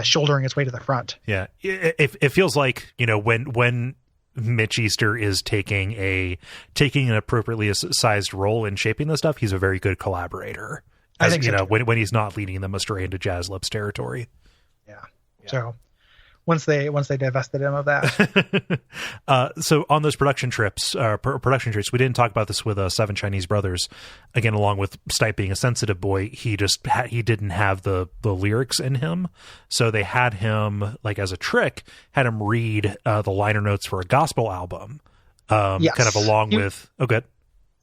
shouldering its way to the front. Yeah. It feels like, you know, when Mitch Easter is taking an appropriately sized role in shaping this stuff, he's a very good collaborator. I think you so know, when he's not leading them astray into jazz lips territory. Yeah. So once they divested him of that. So on those production trips, we didn't talk about this with Seven Chinese Brothers. Again, along with Stipe being a sensitive boy, he didn't have the lyrics in him. So they had him, like as a trick, had him read the liner notes for a gospel album, kind of along with. Oh, good.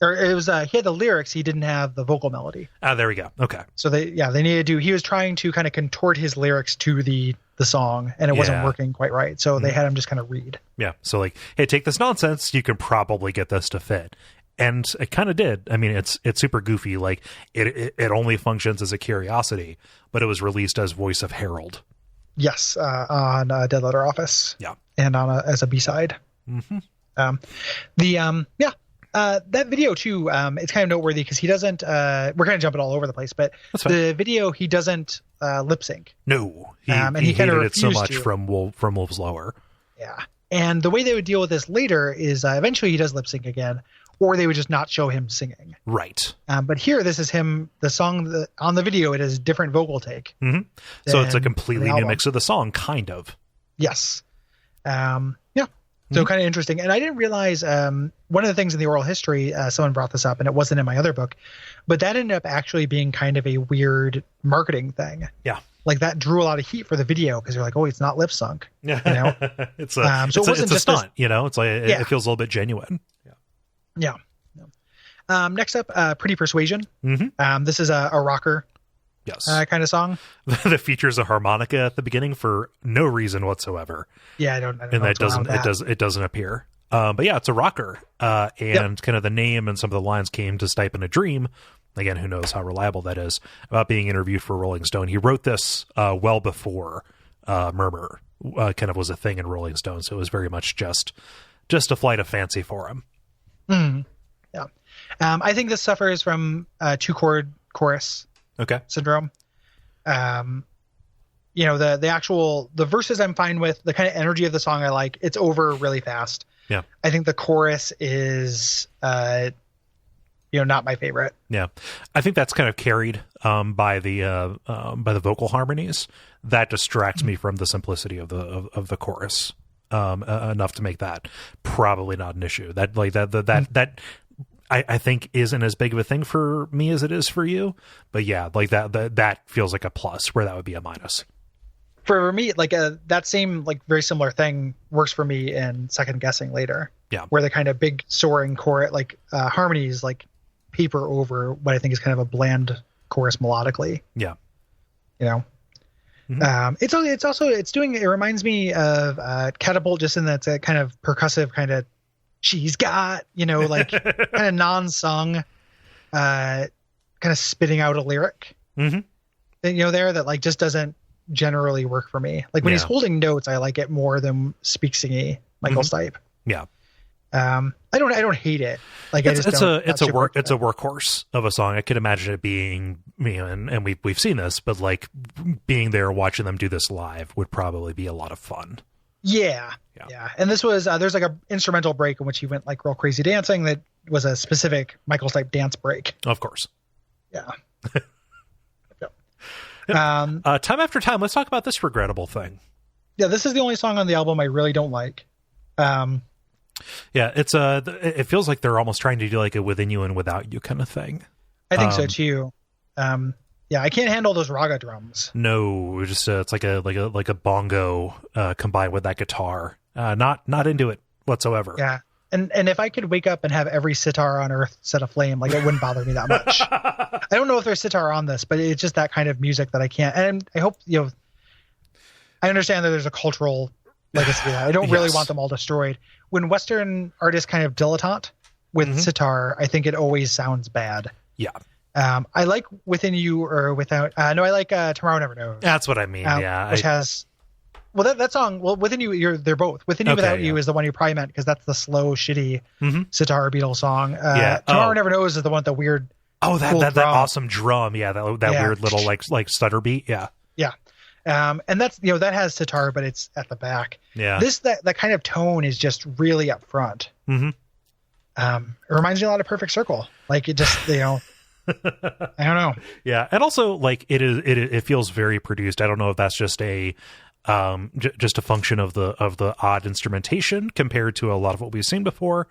Or it was he had the lyrics, he didn't have the vocal melody. There we go. Okay. So they needed to. He was trying to kind of contort his lyrics to the song, and it wasn't working quite right. So they had him just kind of read. Yeah. So like, hey, take this nonsense. You can probably get this to fit, and it kind of did. I mean, it's super goofy. Like it only functions as a curiosity, but it was released as Voice of Harold. Yes, on Dead Letter Office. Yeah, and on as a B-side. That video too, it's kind of noteworthy because he doesn't, we're kind of jumping all over the place, but the video, he doesn't lip sync. No. And he kind of hated it so much from Wolf's Lower. Yeah. And the way they would deal with this later is eventually he does lip sync again, or they would just not show him singing. Right. But here, this is him, the song on the video, it is different vocal take. So it's a completely new mix of the song, kind of. Yes. So kind of interesting. And I didn't realize one of the things in the oral history, someone brought this up and it wasn't in my other book, but that ended up actually being kind of a weird marketing thing. Yeah. Like that drew a lot of heat for the video because you're like, oh, it's not lip sunk. You know? It's a stunt, you know, it's like, it feels a little bit genuine. Yeah. Next up, Pretty Persuasion. This is a rocker. Yes. Kind of song that features a harmonica at the beginning for no reason whatsoever. Yeah, I don't and that doesn't appear. But yeah, it's a rocker. And kind of the name and some of the lines came to Stipe in a dream. Again, who knows how reliable that is, about being interviewed for Rolling Stone. He wrote this well before Murmur kind of was a thing in Rolling Stone. So it was very much just a flight of fancy for him. Yeah. I think this suffers from two-chord chorus syndrome. You know, the verses I'm fine with, the kind of energy of the song I like. It's over really fast. Yeah. I think the chorus is not my favorite. Yeah. I think that's kind of carried by the vocal harmonies. That distracts me from the simplicity of the chorus enough to make that probably not an issue. That I think isn't as big of a thing for me as it is for you, but yeah, like that feels like a plus where that would be a minus. For me, like that same like very similar thing works for me in Second Guessing later. Yeah, where the kind of big soaring chorus like harmonies like paper over what I think is kind of a bland chorus melodically. Yeah, you know. It reminds me of Catapult just in that it's a kind of percussive kind of she's got, like kind of non-sung, kind of spitting out a lyric, there that like just doesn't generally work for me. Like when he's holding notes, I like it more than speak-singy Michael Stipe. Yeah. I don't hate it. Like it's a workhorse of a song. I could imagine it being, and we've seen this, but like being there watching them do this live would probably be a lot of fun. Yeah. And this was there's like a instrumental break in which he went like real crazy dancing that was a specific Michael Stipe dance break. Of course. Yeah. Time after time, let's talk about this regrettable thing. Yeah, this is the only song on the album I really don't like. Yeah, it's it feels like they're almost trying to do like a Within You and Without You kind of thing. I think so too. Yeah, I can't handle those raga drums. No, just it's like a bongo combined with that guitar. Not into it whatsoever. Yeah. And if I could wake up and have every sitar on earth set aflame, like, it wouldn't bother me that much. I don't know if there's sitar on this, but it's just that kind of music that I can't. And I hope, I understand that there's a cultural legacy to that. I don't really want them all destroyed. When Western artists kind of dilettante with sitar, I think it always sounds bad. Yeah. I like Within You or Without. No, I like Tomorrow Never Knows. That's what I mean. Yeah. Which has. Well, that song, Within You, they're both. Within You, Without You is the one you probably meant, because that's the slow, shitty sitar Beatles song. Tomorrow Never Knows is the one with the weird. Oh, that awesome drum. Yeah, that weird little like stutter beat. Yeah. Yeah. And that's, that has sitar, but it's at the back. Yeah. That kind of tone is just really up front. Mm-hmm. It reminds me a lot of Perfect Circle. Like, it just, I don't know. Yeah. And also, like, it feels very produced. I don't know if that's just a function of the odd instrumentation compared to a lot of what we've seen before.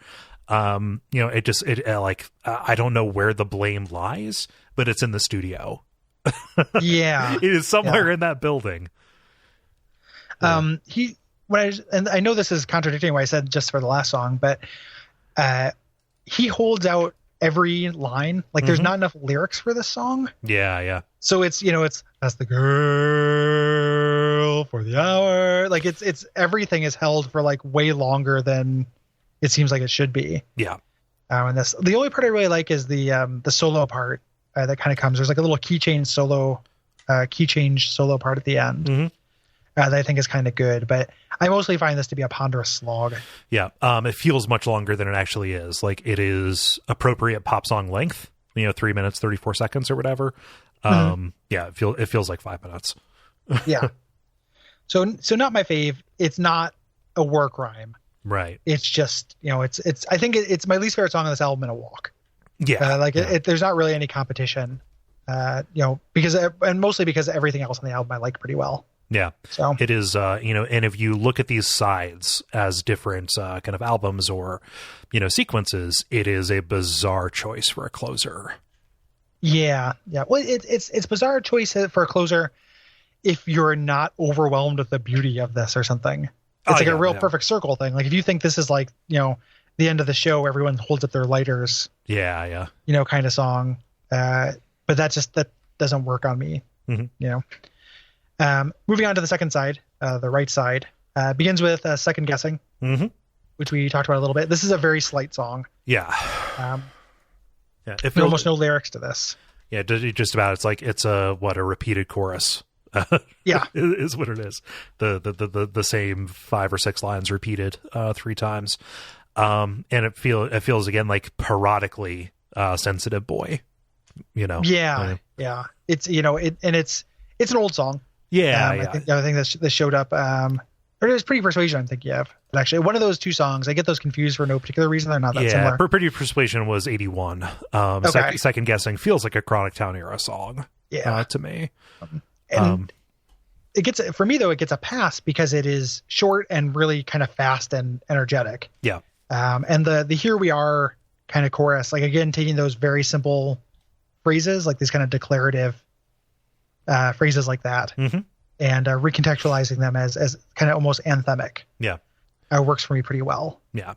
I don't know where the blame lies, but it's in the studio. Yeah. It is somewhere in that building. And I know this is contradicting what I said just for the last song, but he holds out every line. Like, there's not enough lyrics for this song. Yeah. So it's that's the girl for the hour. Like, it's everything is held for like way longer than it seems like it should be. Yeah. And the only part I really like is the solo part that kind of comes. There's like a little key change solo part at the end that I think is kind of good. But I mostly find this to be a ponderous slog. Yeah. It feels much longer than it actually is. Like, it is appropriate pop song length. 3 minutes 34 seconds or whatever. Yeah, it feels like 5 minutes. Yeah. So not my fave. It's not a work rhyme. Right. It's just, it's I think it's my least favorite song on this album in a walk. Yeah. There's not really any competition, mostly because everything else on the album I like pretty well. Yeah. So it is, and if you look at these sides as different kind of albums or, sequences, it is a bizarre choice for a closer. Yeah. Yeah. Well, it's bizarre choice for a closer if you're not overwhelmed with the beauty of this or something. It's a real Perfect Circle thing. Like, if you think this is like, the end of the show, everyone holds up their lighters. Yeah. Kind of song. But that doesn't work on me. Mm-hmm. Moving on to the second side, the right side, begins with Second Guessing, which we talked about a little bit. This is a very slight song. Yeah. There's almost no lyrics to this. Yeah, just about. It's like it's a repeated chorus. Yeah, is what it is. The same 5 or 6 lines repeated 3 times, and it feels again like parodically Sensitive Boy. Yeah. It's it's an old song. Yeah, I think that showed up. Or it was Pretty Persuasion, I'm thinking of. But actually, one of those two songs, I get those confused for no particular reason. They're not that similar. Pretty Persuasion was 81. Okay. Second Guessing feels like a Chronic Town era song. Yeah, to me. And it gets, for me though, it gets a pass because it is short and really kind of fast and energetic. Yeah. And the Here We Are kind of chorus, like, again, taking those very simple phrases, like these kind of declarative phrases like that, and recontextualizing them as kind of almost anthemic. Yeah. Works for me pretty well. Yeah.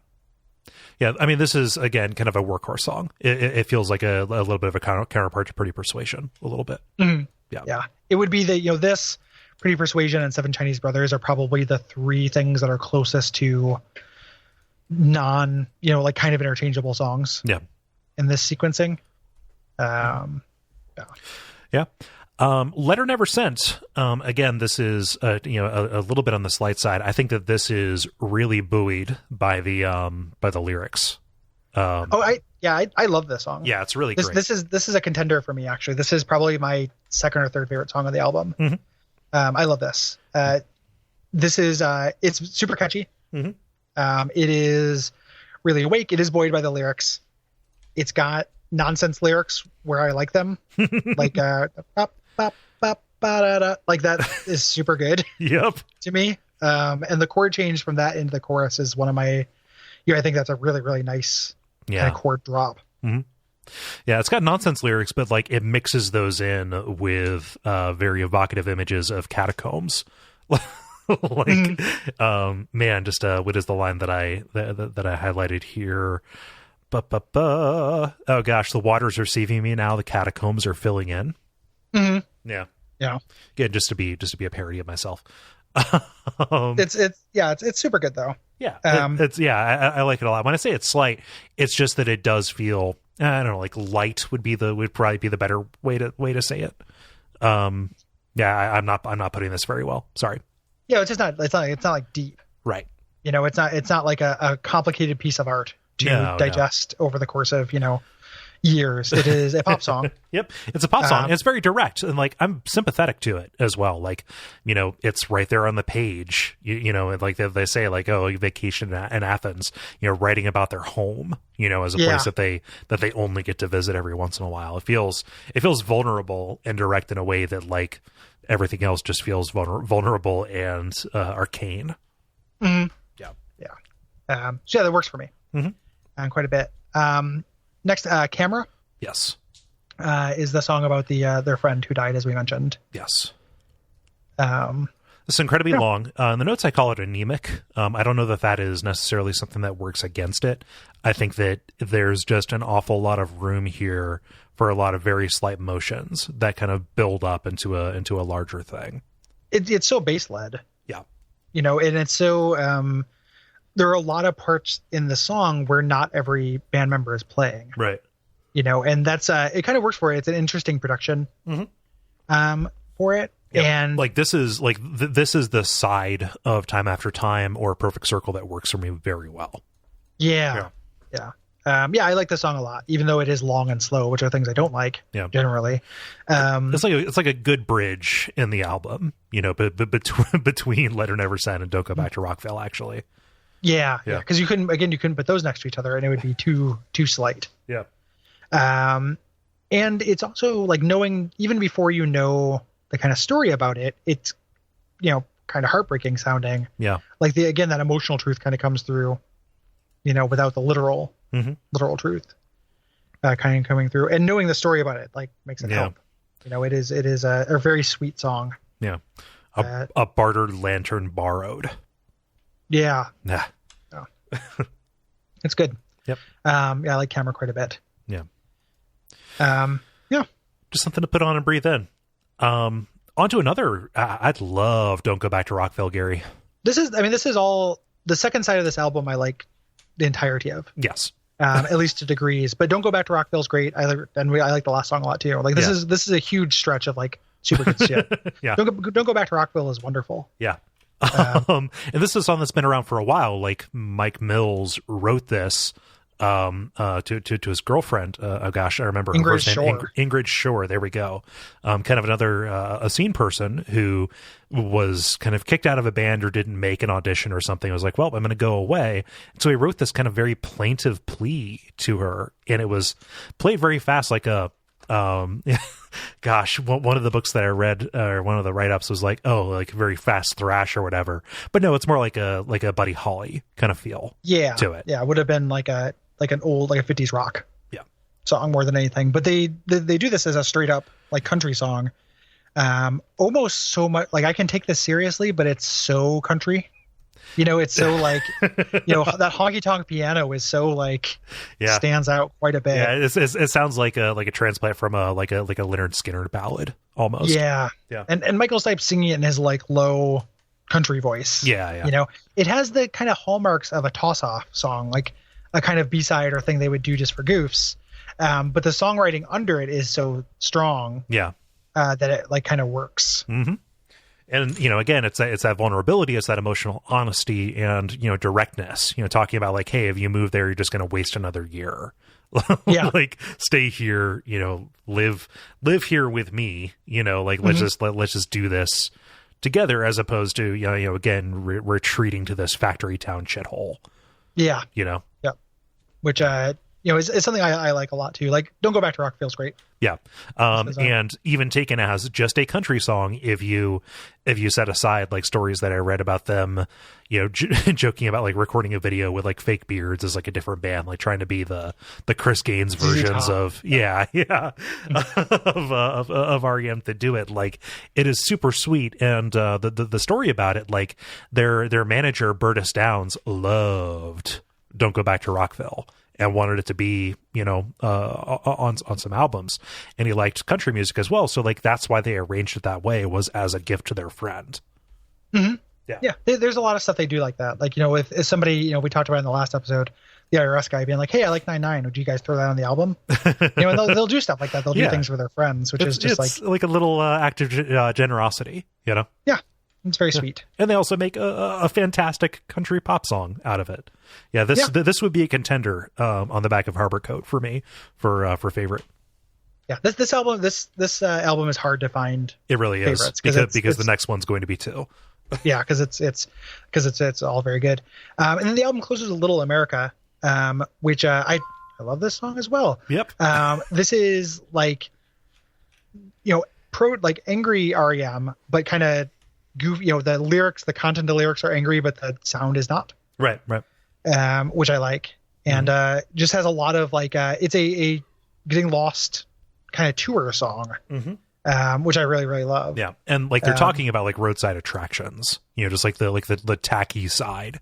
Yeah. I mean, this is, again, kind of a workhorse song. It feels like a little bit of a counterpart to Pretty Persuasion, a little bit. Mm-hmm. Yeah. It would be that, this, Pretty Persuasion, and Seven Chinese Brothers are probably the 3 things that are closest to kind of interchangeable songs. Yeah. In this sequencing. Yeah. Letter Never Sent. Again, this is a little bit on the slight side. I think that this is really buoyed by the lyrics. I love this song. Yeah, it's really great. This is a contender for me, actually. This is probably my second or third favorite song on the album. Mm-hmm. I love this. This is it's super catchy. Mm-hmm. It is really awake. It is buoyed by the lyrics. It's got nonsense lyrics where I like them, like bop, bop, bop, ba, da, da. Like, that is super good. Yep. To me, And the chord change from that into the chorus is one of my, I think that's a really, really nice kind of chord drop. Mm-hmm. Yeah, it's got nonsense lyrics, but like it mixes those in with very evocative images of catacombs. Man, just what is the line that I highlighted here? Oh gosh, the waters are receiving me now. The catacombs are filling in. Mm-hmm. Yeah. Good, just to be a parody of myself. It's super good though. Yeah, I like it a lot. When I say it's slight, it's just that it does feel, I don't know, like light would probably be the better way to say it. I'm not putting this very well. Sorry. Yeah, it's not like deep. Right. It's not like a complicated piece of art to digest over the course of, years. It is a pop song. Yep. It's a pop song. It's very direct, and like I'm sympathetic to it as well. Like, it's right there on the page, and like they say, like, oh, vacation in Athens, writing about their home, as a place that they only get to visit every once in a while. It feels vulnerable and direct in a way that like everything else just feels vulnerable and arcane. Mm-hmm. Yeah. So that works for me. Mm-hmm. Quite a bit. Next, Camera. Yes. Is the song about their friend who died, as we mentioned. Yes. It's incredibly long. In the notes, I call it anemic. I don't know that is necessarily something that works against it. I think that there's just an awful lot of room here for a lot of very slight motions that kind of build up into a larger thing. It's so bass led. Yeah. And it's so. There are a lot of parts in the song where not every band member is playing. Right. And that's it kind of works for it. It's an interesting production for it. Yep. And like this is the side of Time After Time or Perfect Circle that works for me very well. Yeah. I like the song a lot, even though it is long and slow, which are things I don't like generally. It's like a good bridge in the album, but between Let Her Never Send and Don't Go Back to Rockville, actually. Yeah. Because you couldn't put those next to each other, and it would be too slight. Yeah. And it's also like knowing, even before you know the kind of story about it, it's kind of heartbreaking sounding. Yeah. Like that emotional truth kind of comes through, without the literal truth kind of coming through, and knowing the story about it like makes it help. It is a very sweet song. Yeah. A bartered lantern borrowed. Yeah. Nah. Oh. It's good. Yep. I like Camera quite a bit. Yeah. Yeah. Just something to put on and breathe in. On to another. I'd love Don't Go Back to Rockville, Gary. This is all the second side of this album I like the entirety of. Yes. At least to degrees. But Don't Go Back to Rockville is great. I like the last song a lot too. Like this is a huge stretch of like super good shit. Yeah. Don't Go Back to Rockville is wonderful. Yeah. And this is a song that's been around for a while. Like Mike Mills wrote this to his girlfriend. Oh gosh, I remember her first name. Ingrid Shore. There we go. Kind of another a scene person who was kind of kicked out of a band or didn't make an audition or something. I was like, well, I'm going to go away. And so he wrote this kind of very plaintive plea to her, and it was played very fast, like a gosh, one of the books that I read, or one of the write-ups was like, oh, like very fast thrash or whatever. But no, it's more like a Buddy Holly kind of feel to it. Yeah, it would have been like an old, like a 50s rock song more than anything. But they do this as a straight up like country song. Almost so much like I can take this seriously, but it's so country. It's so like, that honky tonk piano is so like stands out quite a bit. Yeah, it sounds like a transplant from a Leonard Skinner ballad almost. Yeah. And Michael Stipe singing it in his like low country voice. Yeah. It has the kind of hallmarks of a toss-off song, like a kind of B-side or thing they would do just for goofs. But the songwriting under it is so strong. Yeah. That it like kind of works. Mm-hmm. And, again, it's that vulnerability, it's that emotional honesty and, directness, talking about like, hey, if you move there, you're just going to waste another year. Yeah. Like stay here, live here with me, like, let's just do this together, as opposed to, again, retreating to this factory town shithole. Yeah. Yeah. Which, it's something I like a lot too. Like, Don't Go Back to Rockville's great. Yeah. And even taken as just a country song, if you set aside like stories that I read about them, joking about like recording a video with like fake beards as like a different band, like trying to be the Chris Gaines versions of of R.E.M. to do it. Like, it is super sweet. And the story about it, like their manager Bertus Downs loved Don't Go Back to Rockville and wanted it to be, on some albums, and he liked country music as well. So like, that's why they arranged it that way, was as a gift to their friend. Mm-hmm. Yeah. There's a lot of stuff they do like that. Like, if somebody, we talked about in the last episode, the IRS guy being like, hey, I like 9/9. Would you guys throw that on the album? And they'll do stuff like that. They'll do things with their friends, which is just like a little act of generosity, Yeah. It's very sweet. And they also make a fantastic country pop song out of it. Yeah, this would be a contender on the back of Harborcoat for me for favorite. Yeah, this album album is hard to find. It really is, because the next one's going to be too. Yeah, because it's all very good. And then the album closes with Little America, which I love this song as well. Yep. This is like, like angry R.E.M., but kind of goofy. The lyrics, the content of the lyrics are angry, but the sound is not. Right. Which I like, and just has a lot of like it's a getting lost kind of tour song, which I really, really love. Yeah, and like they're talking about like roadside attractions, just like the tacky side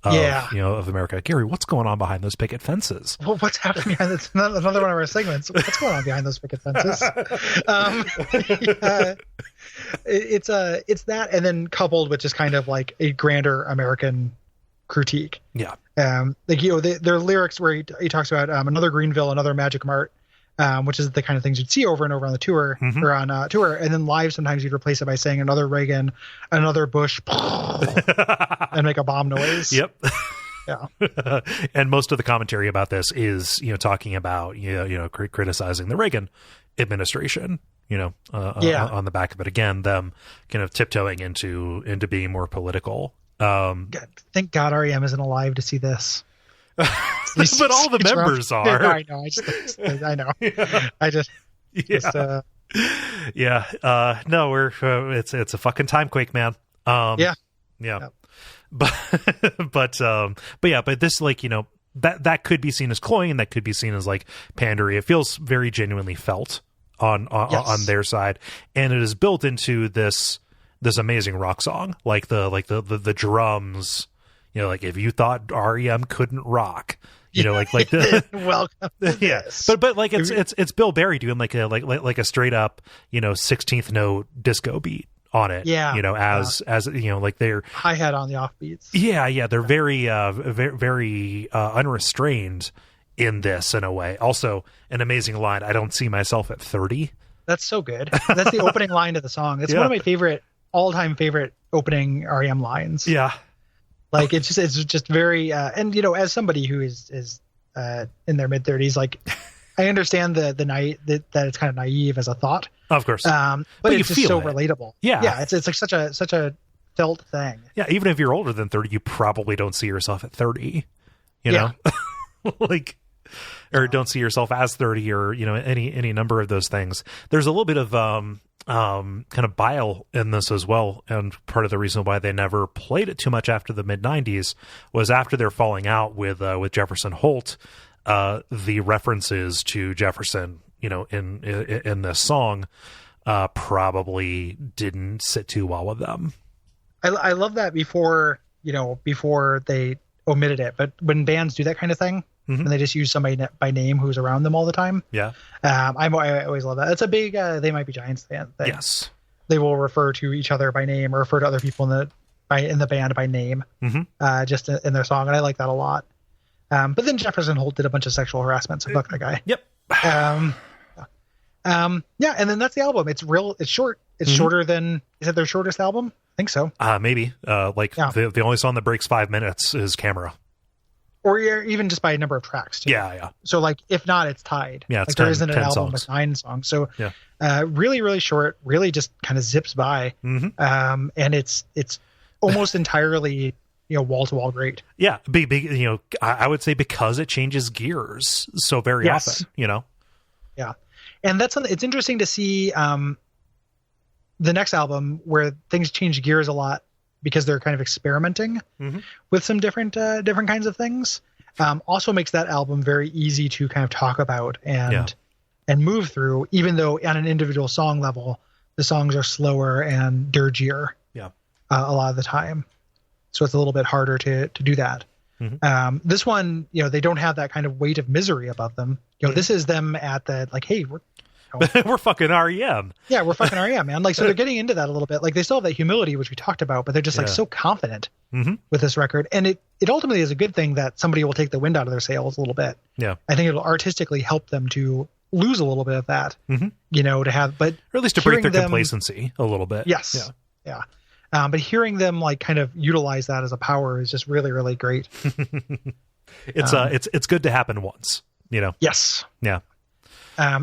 of America. Gary, what's going on behind those picket fences? Well, what's happening behind this? Another one of our segments. What's going on behind those picket fences? It's that, and then coupled with just kind of like a grander American critique. Yeah. Their lyrics where he talks about another Greenville, another Magic Mart, which is the kind of things you'd see over and over on the tour or on tour, and then live sometimes you'd replace it by saying another Reagan, another Bush, and make a bomb noise. Yep. Yeah. And most of the commentary about this is talking about criticizing the Reagan administration. On the back of it, again, them kind of tiptoeing into being more political. Thank God R.E.M. isn't alive to see this. But all the members are. Yeah, I know. I know. No, it's a fucking timequake, man. Yeah. But this, like, that could be seen as cloying, that could be seen as like pandery. It feels very genuinely felt on their side, and it is built into this amazing rock song, like the drums, like if you thought R.E.M. couldn't rock, like the welcome. Yes. But like it's Bill Berry doing like a straight up 16th note disco beat on it. Yeah. As like they're hi-hat on the offbeats. Yeah. They're very very unrestrained in this, in a way. Also, an amazing line, I don't see myself at 30. That's so good. That's the opening line of the song. It's one of my all-time favorite opening R.E.M. lines. Yeah. Like, it's just very and as somebody who is in their mid-30s, like, I understand the night that it's kind of naive as a thought. Of course. But it's just so relatable. Yeah. It's like such a felt thing. Yeah, even if you're older than 30, you probably don't see yourself at 30, know? Like, or don't see yourself as 30, or any number of those things. There's a little bit of kind of bile in this as well, and part of the reason why they never played it too much after the mid 90s was after their falling out with Jefferson Holt. The references to Jefferson, in this song, probably didn't sit too well with them. I love that before they omitted it, but when bands do that kind of thing, and they just use somebody by name who's around them all the time. Yeah. I always love that. It's a big They Might Be Giants thing. Yes. They will refer to each other by name or refer to other people in the band by name, just in their song. And I like that a lot. But then Jefferson Holt did a bunch of sexual harassment, so fuck that guy. Yep. And then that's the album. It's short. It's shorter than, is it their shortest album? I think so. Maybe. The only song that breaks 5 minutes is Camera. Or even just by a number of tracks too. Yeah. So like, if not, it's tied. Yeah, it's like 10, there isn't an album songs. with 9 songs. So yeah. Really, really short, really just kind of zips by. And it's almost entirely wall to wall great. Yeah, I would say because it changes gears so very often. Yeah, and that's something. It's interesting to see the next album where things change gears a lot because they're kind of experimenting with some different kinds of things. Also makes that album very easy to kind of talk about and move through, even though on an individual song level, the songs are slower and dirgier a lot of the time. So it's a little bit harder to do that. This one, they don't have that kind of weight of misery about them. This is them at the like, hey, we're fucking R.E.M. Yeah, we're fucking R.E.M, man. Like, so they're getting into that a little bit. Like, they still have that humility, which we talked about, but they're just like so confident with this record. And it ultimately is a good thing that somebody will take the wind out of their sails a little bit. Yeah. I think it'll artistically help them to lose a little bit of that, to have, but or at least to break their complacency a little bit. Yes. Yeah. But hearing them like kind of utilize that as a power is just really, really great. It's good to happen once, Yes. Yeah.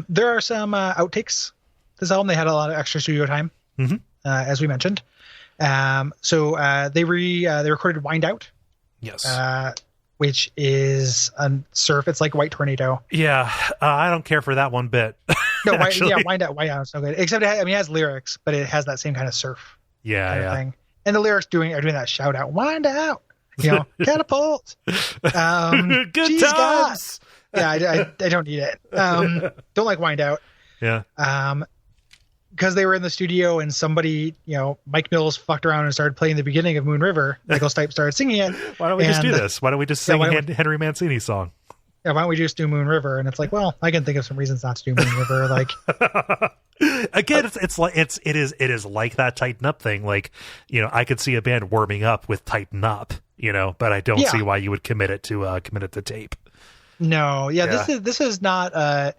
There are some outtakes. This album, they had a lot of extra studio time, as we mentioned. So they recorded Wind Out. Yes. Which is a surf. It's like White Tornado. Yeah. I don't care for that one bit. No, Wind Out is so good. Except it has lyrics, but it has that same kind of surf. Kind of thing. And the lyrics are doing that shout out, wind out, catapult. Good times. God. Yeah, I don't need it. Don't like wind out. Yeah. Because they were in the studio and somebody, Mike Mills fucked around and started playing the beginning of Moon River. Michael Stipe started singing it. Why don't we just do this? Why don't we just sing Henry Mancini's song? Yeah, why don't we just do Moon River? And it's like, well, I can think of some reasons not to do Moon River. Like, again, it is like that Tighten Up thing. Like, I could see a band warming up with Tighten Up, but I don't see why you would commit it to tape. No, this is not.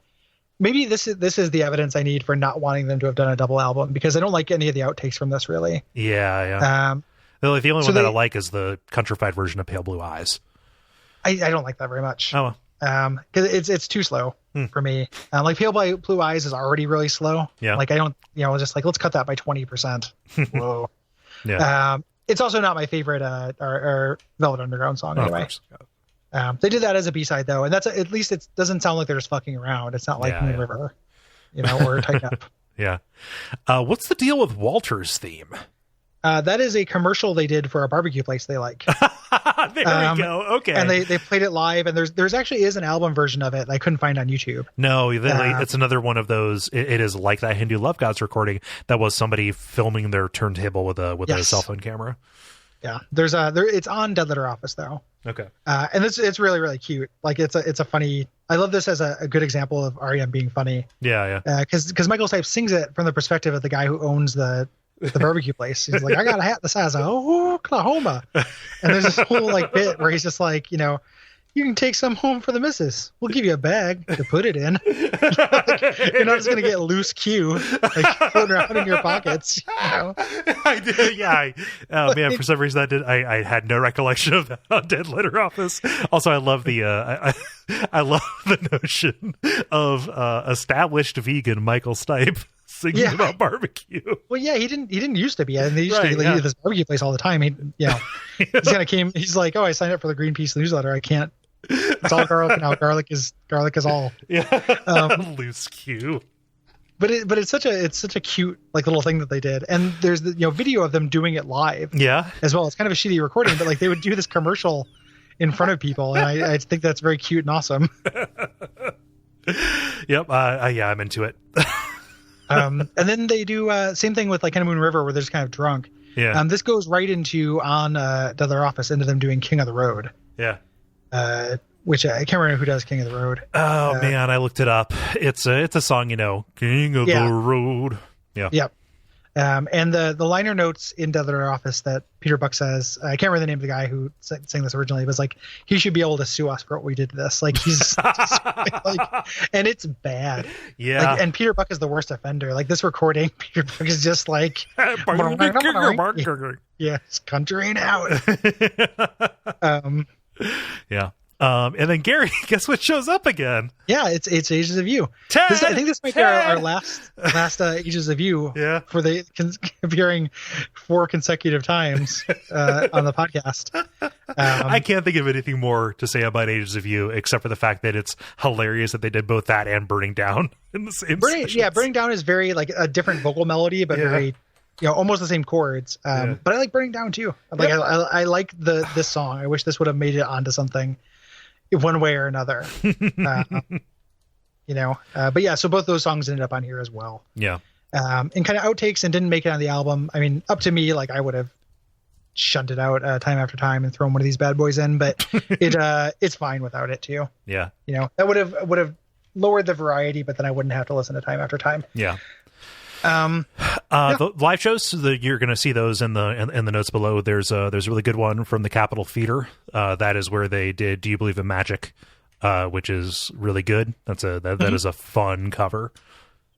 Maybe this is the evidence I need for not wanting them to have done a double album, because I don't like any of the outtakes from this really. Yeah. The only one that I like is the countrified version of Pale Blue Eyes. I don't like that very much. Oh. Because it's too slow for me. Like Pale Blue Eyes is already really slow. Yeah. Like I don't, just like let's cut that by 20%. Whoa. Yeah. It's also not my favorite or Velvet Underground song anyway. They did that as a B-side though, and that's at least it doesn't sound like they're just fucking around. It's not like Moon River, or Tighten Up. Yeah. What's the deal with Walter's theme? That is a commercial they did for a barbecue place they like. There we go. Okay. And they played it live, and there's actually is an album version of it I couldn't find on YouTube. No, it's another one of those. It is like that Hindu Love Gods recording that was somebody filming their turntable with a cell phone camera. Yeah, it's on Dead Letter Office though. Okay. And it's really, really cute. Like it's a funny. I love this as a good example of R.E.M. being funny. Yeah. Because Michael Stipe sings it from the perspective of the guy who owns the barbecue place. He's like, I got a hat the size of Oklahoma, and there's this whole like bit where he's just like, you can take some home for the missus. We'll give you a bag to put it in. You're not just gonna get loose Q like floating around in your pockets. I did, yeah. Man, for some reason I had no recollection of that on Dead Letter Office. Also, I love the I love the notion of established vegan Michael Stipe singing about barbecue. Well, yeah, he didn't used to be. And they used to be at this barbecue place all the time. He's like, oh, I signed up for the Greenpeace newsletter. I can't. It's all garlic now. Garlic is all. Yeah. Loose Q. But it's such a cute like little thing that they did. And there's the video of them doing it live. Yeah. As well. It's kind of a shitty recording, but like they would do this commercial in front of people, and I think that's very cute and awesome. Yep. I'm into it. And then they do same thing with like kind of Moon River, where they're just kind of drunk. Yeah. This goes right into on Dead Office into them doing King of the Road. Yeah. Which I can't remember who does King of the Road. Oh man, I looked it up. It's a song, King of the Road. Yeah. Yep. And the liner notes in Dead Office that Peter Buck says, I can't remember the name of the guy who sang this originally, but it's like, he should be able to sue us for what we did to this. Like he's like, and it's bad. Yeah. Like, and Peter Buck is the worst offender. Like this recording, Peter Buck is just like, it's conjuring out. Yeah. And then Gary, guess what shows up again? Yeah, it's Ages of You. I think this might be our last Ages of You for the appearing 4 consecutive times on the podcast. I can't think of anything more to say about Ages of You except for the fact that it's hilarious that they did both that and Burning Down in the same sessions. Yeah, Burning Down is very like a different vocal melody, but very almost the same chords. But I like Burning Down too. Like I like this song. I wish this would have made it onto something one way or another. But yeah, so both those songs ended up on here as well. Yeah. And kind of outtakes and didn't make it on the album. I mean, up to me, like I would have shunted out time after time and thrown one of these bad boys in, but it's fine without it too. Yeah. That would have lowered the variety, but then I wouldn't have to listen to time after time. Yeah. The live shows, you're going to see those in the notes below. There's a really good one from the Capitol Theater. That is where they did "Do You Believe in Magic," which is really good. That is a fun cover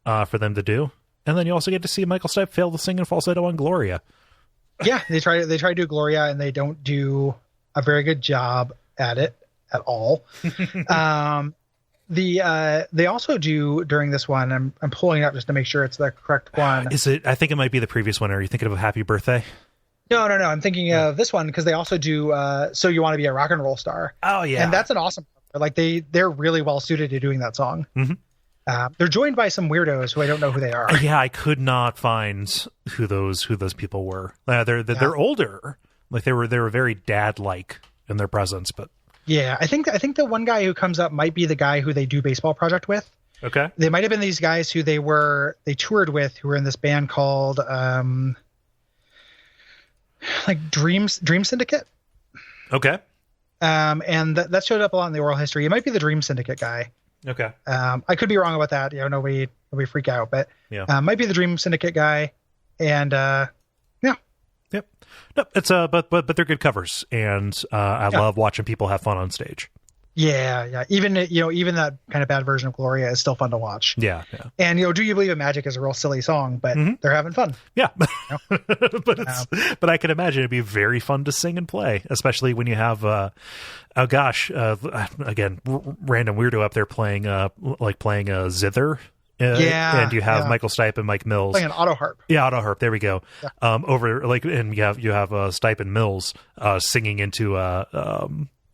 for them to do. And then you also get to see Michael Stipe fail to sing in falsetto on Gloria. Yeah, they try to do Gloria, and they don't do a very good job at it at all. They also do during this one. I'm pulling it up just to make sure it's the correct one. Is it? I think it might be the previous one. Are you thinking of a Happy Birthday? No. I'm thinking of this one because they also do So You Want to Be a Rock and Roll Star. Oh yeah, and that's an awesome. Like they're really well suited to doing that song. Mm-hmm. They're joined by some weirdos who I don't know who they are. Yeah, I could not find who those people were. They're older. Like they were very dad like in their presence, but. Yeah, I think the one guy who comes up might be the guy who they do Baseball Project with. Okay. They might have been these guys who they toured with, who were in this band called like Dream Syndicate. Okay. And that showed up a lot in the oral history. It might be the Dream Syndicate guy. Okay. I could be wrong about that. Nobody freak out, but might be the Dream Syndicate guy. And Yep. No, it's but they're good covers, and I love watching people have fun on stage. Yeah. Even that kind of bad version of Gloria is still fun to watch. Yeah. And Do You Believe in Magic is a real silly song, but they're having fun. Yeah. But I can imagine it'd be very fun to sing and play, especially when you have again, random weirdo up there playing a zither. And you have Michael Stipe and Mike Mills playing an auto harp. Yeah, auto harp. There we go. Yeah. And you have Stipe and Mills singing into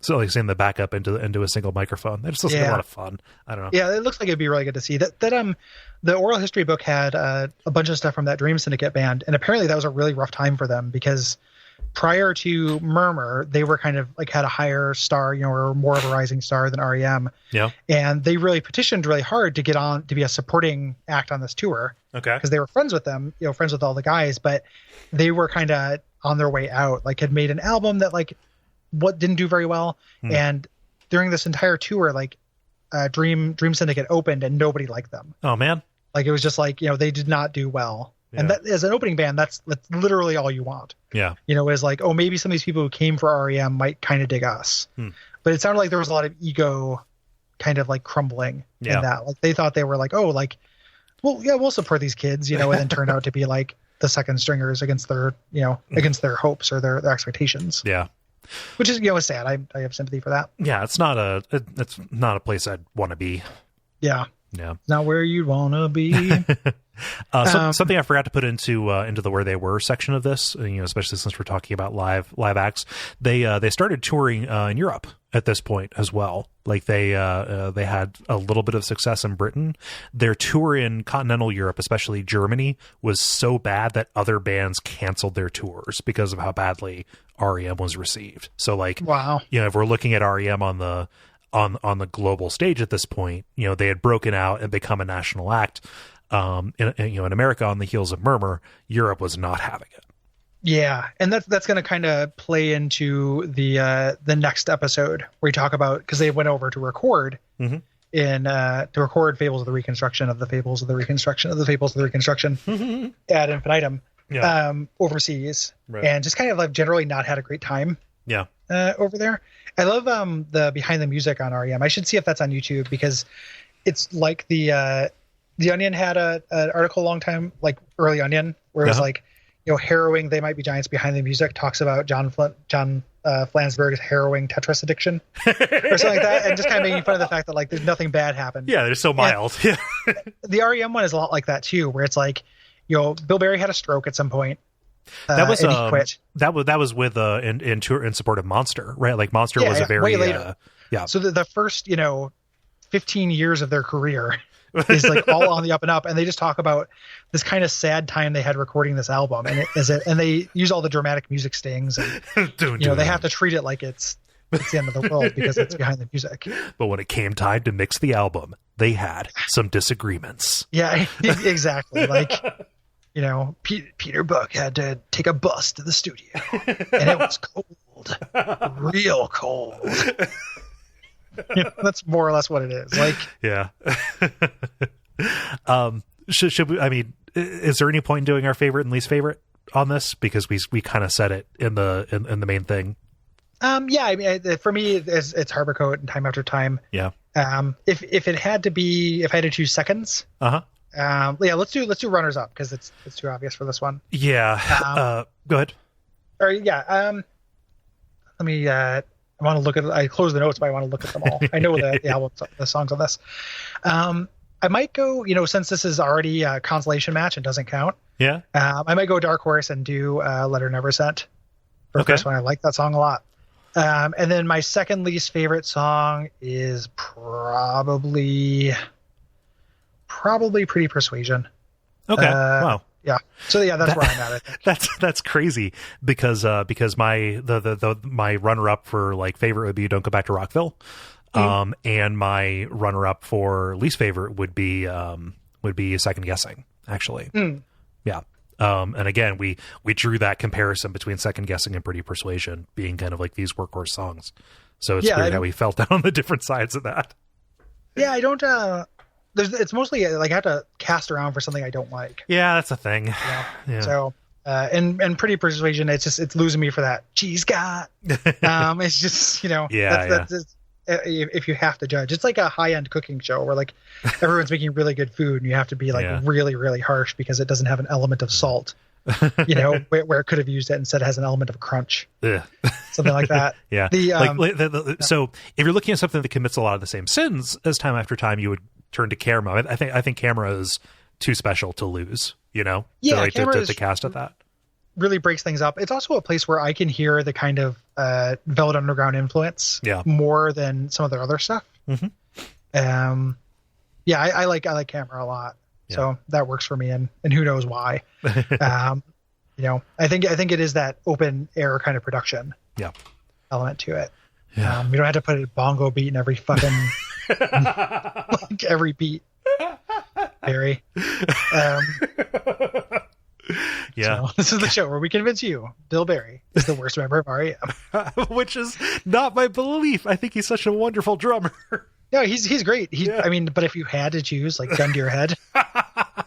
singing the backup into a single microphone. It's just a lot of fun. I don't know. Yeah, it looks like it'd be really good to see that. The oral history book had a bunch of stuff from that Dream Syndicate band, and apparently that was a really rough time for them because prior to Murmur, they were kind of like had a higher star, or more of a rising star than R.E.M. Yeah. And they really petitioned really hard to get on to be a supporting act on this tour. Okay. Because they were friends with them, friends with all the guys, but they were kind of on their way out, like had made an album that didn't do very well. And during this entire tour, Dream Syndicate opened and nobody liked them. Oh man. Like it was just they did not do well. Yeah. And that, as an opening band, that's literally all you want. Yeah. Is maybe some of these people who came for R.E.M. might kind of dig us. But it sounded like there was a lot of ego kind of crumbling in that. They thought they were we'll support these kids, and then turned out to be the second stringers against their, against their hopes or their expectations. Yeah. Which is, sad. I have sympathy for that. Yeah. It's not a place I'd want to be. Yeah. Yeah. Not where you'd want to be. Something I forgot to put into the where they were section of this, especially since we're talking about live acts. They started touring in Europe at this point as well. Like they had a little bit of success in Britain. Their tour in continental Europe, especially Germany, was so bad that other bands canceled their tours because of how badly R.E.M. was received. So wow. If we're looking at R.E.M. on the global stage at this point, they had broken out and become a national act. In America on the heels of Murmur, Europe was not having it. Yeah, and that's going to kind of play into the next episode where we talk about, because they went over to record to record Fables of the Reconstruction of the Fables of the Reconstruction of the Fables of the Reconstruction ad infinitum overseas, right. And just kind of generally not had a great time. Yeah, over there. I love the behind the music on R.E.M. I should see if that's on YouTube because it's like the Onion had an article a long time, Early Onion, where it was harrowing They Might Be Giants behind the music talks about John Flansburgh's harrowing Tetris addiction or something like that, and just kind of making fun of the fact that like there's nothing bad happened. Yeah, they're so mild. Yeah. The R.E.M. one is a lot like that too, where it's like, Bill Berry had a stroke at some point. That was and he quit. That was with in support of Monster, right? Like Monster was a very way later. So the first 15 years of their career is like all on the up and up, and they just talk about this kind of sad time they had recording this album, and and they use all the dramatic music stings, and they have to treat it like it's the end of the world because it's behind the music. But when it came time to mix the album, they had some disagreements. Yeah, exactly. Like, Peter Buck had to take a bus to the studio, and it was cold, real cold. That's more or less what it is. Like, yeah. Should we? I mean, is there any point in doing our favorite and least favorite on this? Because we kind of said it in the main thing. Yeah. I mean, for me, it's Harborcoat and Time After Time. Yeah. If I had to choose seconds. Yeah. Let's do runners up because it's too obvious for this one. Yeah. Go ahead. Or yeah. Let me. I want to look at. I closed the notes, but I want to look at them all. I know the albums, the songs on this. I might go. Since this is already a consolation match and doesn't count. Yeah. I might go Dark Horse and do Letter Never Sent. For the first one, I like that song a lot. And then my second least favorite song is probably Pretty Persuasion. Okay. Wow. Yeah. So yeah, that's where I'm at. I think. That's crazy because my my runner up for like favorite would be Don't Go Back to Rockville, and my runner up for least favorite would be Second Guessing, actually. Yeah. And again, we drew that comparison between Second Guessing and Pretty Persuasion being kind of like these workhorse songs. So it's weird how we felt down on the different sides of that. Yeah, I don't. It's mostly like I have to cast around for something I don't like. Yeah, that's a thing. Yeah. So, and Pretty Persuasion, it's losing me for that. She's got. It's just that's if you have to judge, it's like a high end cooking show where like everyone's making really good food and you have to be like really really harsh because it doesn't have an element of salt. Where it could have used it instead it has an element of crunch. Something like that. Yeah. So if you're looking at something that commits a lot of the same sins as Time After Time, you would turn to Camera. I think Camera is too special to lose, to cast at that. Really breaks things up. It's also a place where I can hear the kind of Velvet Underground influence more than some of their other stuff. Mm-hmm. I like Camera a lot. Yeah. So that works for me, and who knows why. I think it is that open air kind of production element to it. Yeah. We don't have to put a bongo beat in every fucking like every beat. Barry. So this is the show where we convince you Bill Berry is the worst member of R.E.M. Which is not my belief. I think he's such a wonderful drummer. No, he's great. I mean, but if you had to choose, like gun to your head,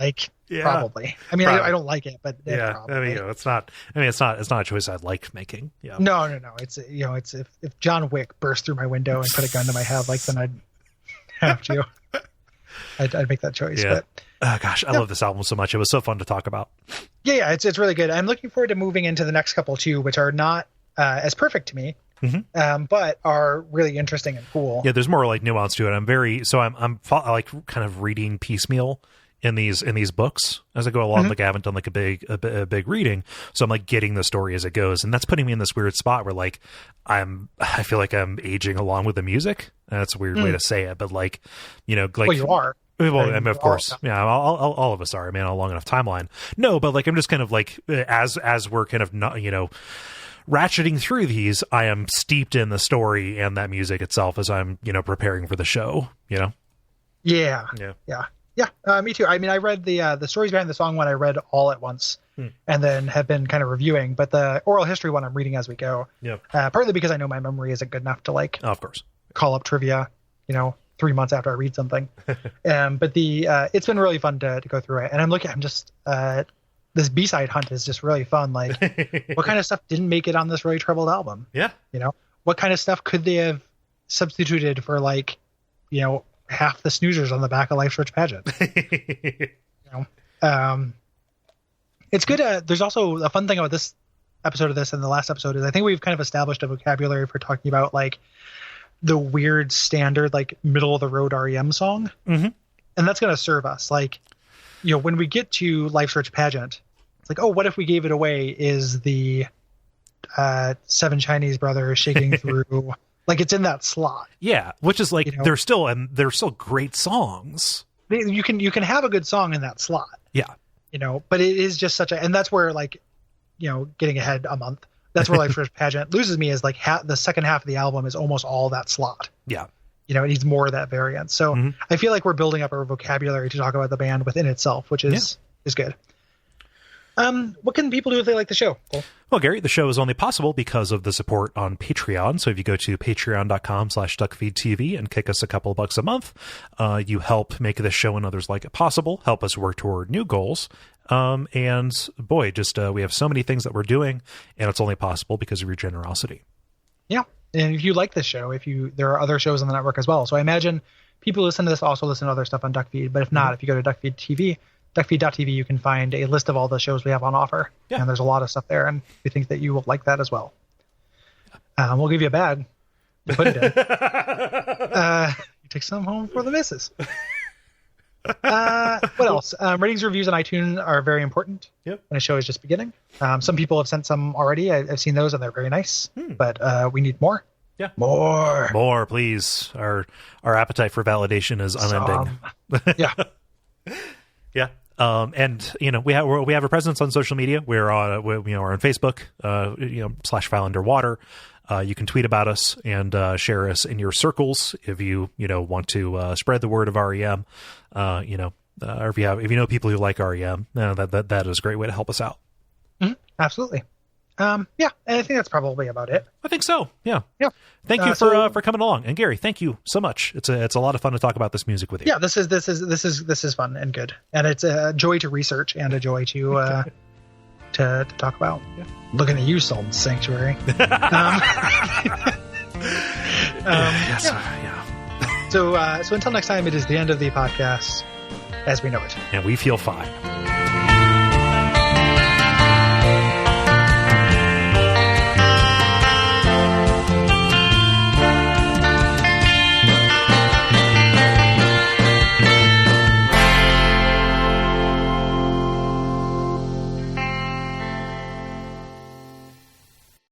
like probably. I mean, I don't like it, but probably. I mean, it's not. I mean, it's not a choice I'd like making. Yeah. No. It's it's if John Wick burst through my window and put a gun to my head, like then I'd have to. I'd make that choice. Yeah. But gosh, I love this album so much. It was so fun to talk about. Yeah, it's really good. I'm looking forward to moving into the next couple too, which are not as perfect to me. Mm-hmm. But are really interesting and cool. Yeah, there's more like nuance to it. I'm like kind of reading piecemeal in these books as I go along. Mm-hmm. Like I haven't done like a big reading, so I'm like getting the story as it goes, and that's putting me in this weird spot where like I feel like I'm aging along with the music. That's a weird way to say it, but like well, you are. Well, I mean, of course, all of us are. I mean, on a long enough timeline. No, but like I'm just kind of like as we're kind of not ratcheting through these, I am steeped in the story and that music itself as I'm, preparing for the show, Yeah. Me too. I mean, I read the stories behind the song one. I read all at once, and then have been kind of reviewing. But the oral history one, I'm reading as we go. Yeah. Partly because I know my memory isn't good enough to of course, call up trivia, 3 months after I read something. But it's been really fun to go through it, and I'm just. This B-side hunt is just really fun. Like, what kind of stuff didn't make it on this really troubled album? Yeah. What kind of stuff could they have substituted for, like, half the snoozers on the back of Life's Rich Pageant? It's good. There's also a fun thing about this episode of this and the last episode is I think we've kind of established a vocabulary for talking about like the weird standard, like middle of the road REM song. Mm-hmm. And that's going to serve us. Like, when we get to Life's Rich Pageant, it's like, oh, what if we gave it away is the Seven Chinese Brothers shaking through, like it's in that slot. Yeah. Which is like, they're still great songs. You can have a good song in that slot. Yeah. But it is just such a, and that's where like, getting ahead a month, that's where Life's Rich Pageant loses me is like the second half of the album is almost all that slot. Yeah. It needs more of that variance. So I feel like we're building up our vocabulary to talk about the band within itself, which is good. What can people do if they like the show? Cool. Well, Gary, the show is only possible because of the support on Patreon. So if you go to patreon.com/Duckfeed.tv and kick us a couple of bucks a month, you help make this show and others like it possible, help us work toward new goals. And boy, just we have so many things that we're doing, and it's only possible because of your generosity. Yeah. And if you like this show, there are other shows on the network as well. So I imagine people who listen to this also listen to other stuff on Duckfeed. But if not, if you go to Duckfeed.tv, Duckfeed.tv, you can find a list of all the shows we have on offer. Yeah. And there's a lot of stuff there, and we think that you will like that as well. We'll give you a bag to put it in. You take some home for the missus. What else? Ratings, reviews on iTunes are very important when a show is just beginning. Some people have sent some already. I've seen those, and they're very nice. But we need more. Yeah, more, please. Our appetite for validation is unending. Yeah, yeah. And we have a presence on social media. We're on we're on Facebook. /FileUnderwater. You can tweet about us and share us in your circles if you want to spread the word of R.E.M. Or if you know people who like R.E.M. That is a great way to help us out. Mm-hmm. Absolutely. And I think that's probably about it. I think so. Yeah. Thank you for coming along, and Gary, thank you so much. It's a lot of fun to talk about this music with you. Yeah, this is fun and good, and it's a joy to research and a joy to to talk about. Yeah. Looking at you, Salt Sanctuary. Yes. So until next time, it is the end of the podcast as we know it. And we feel fine.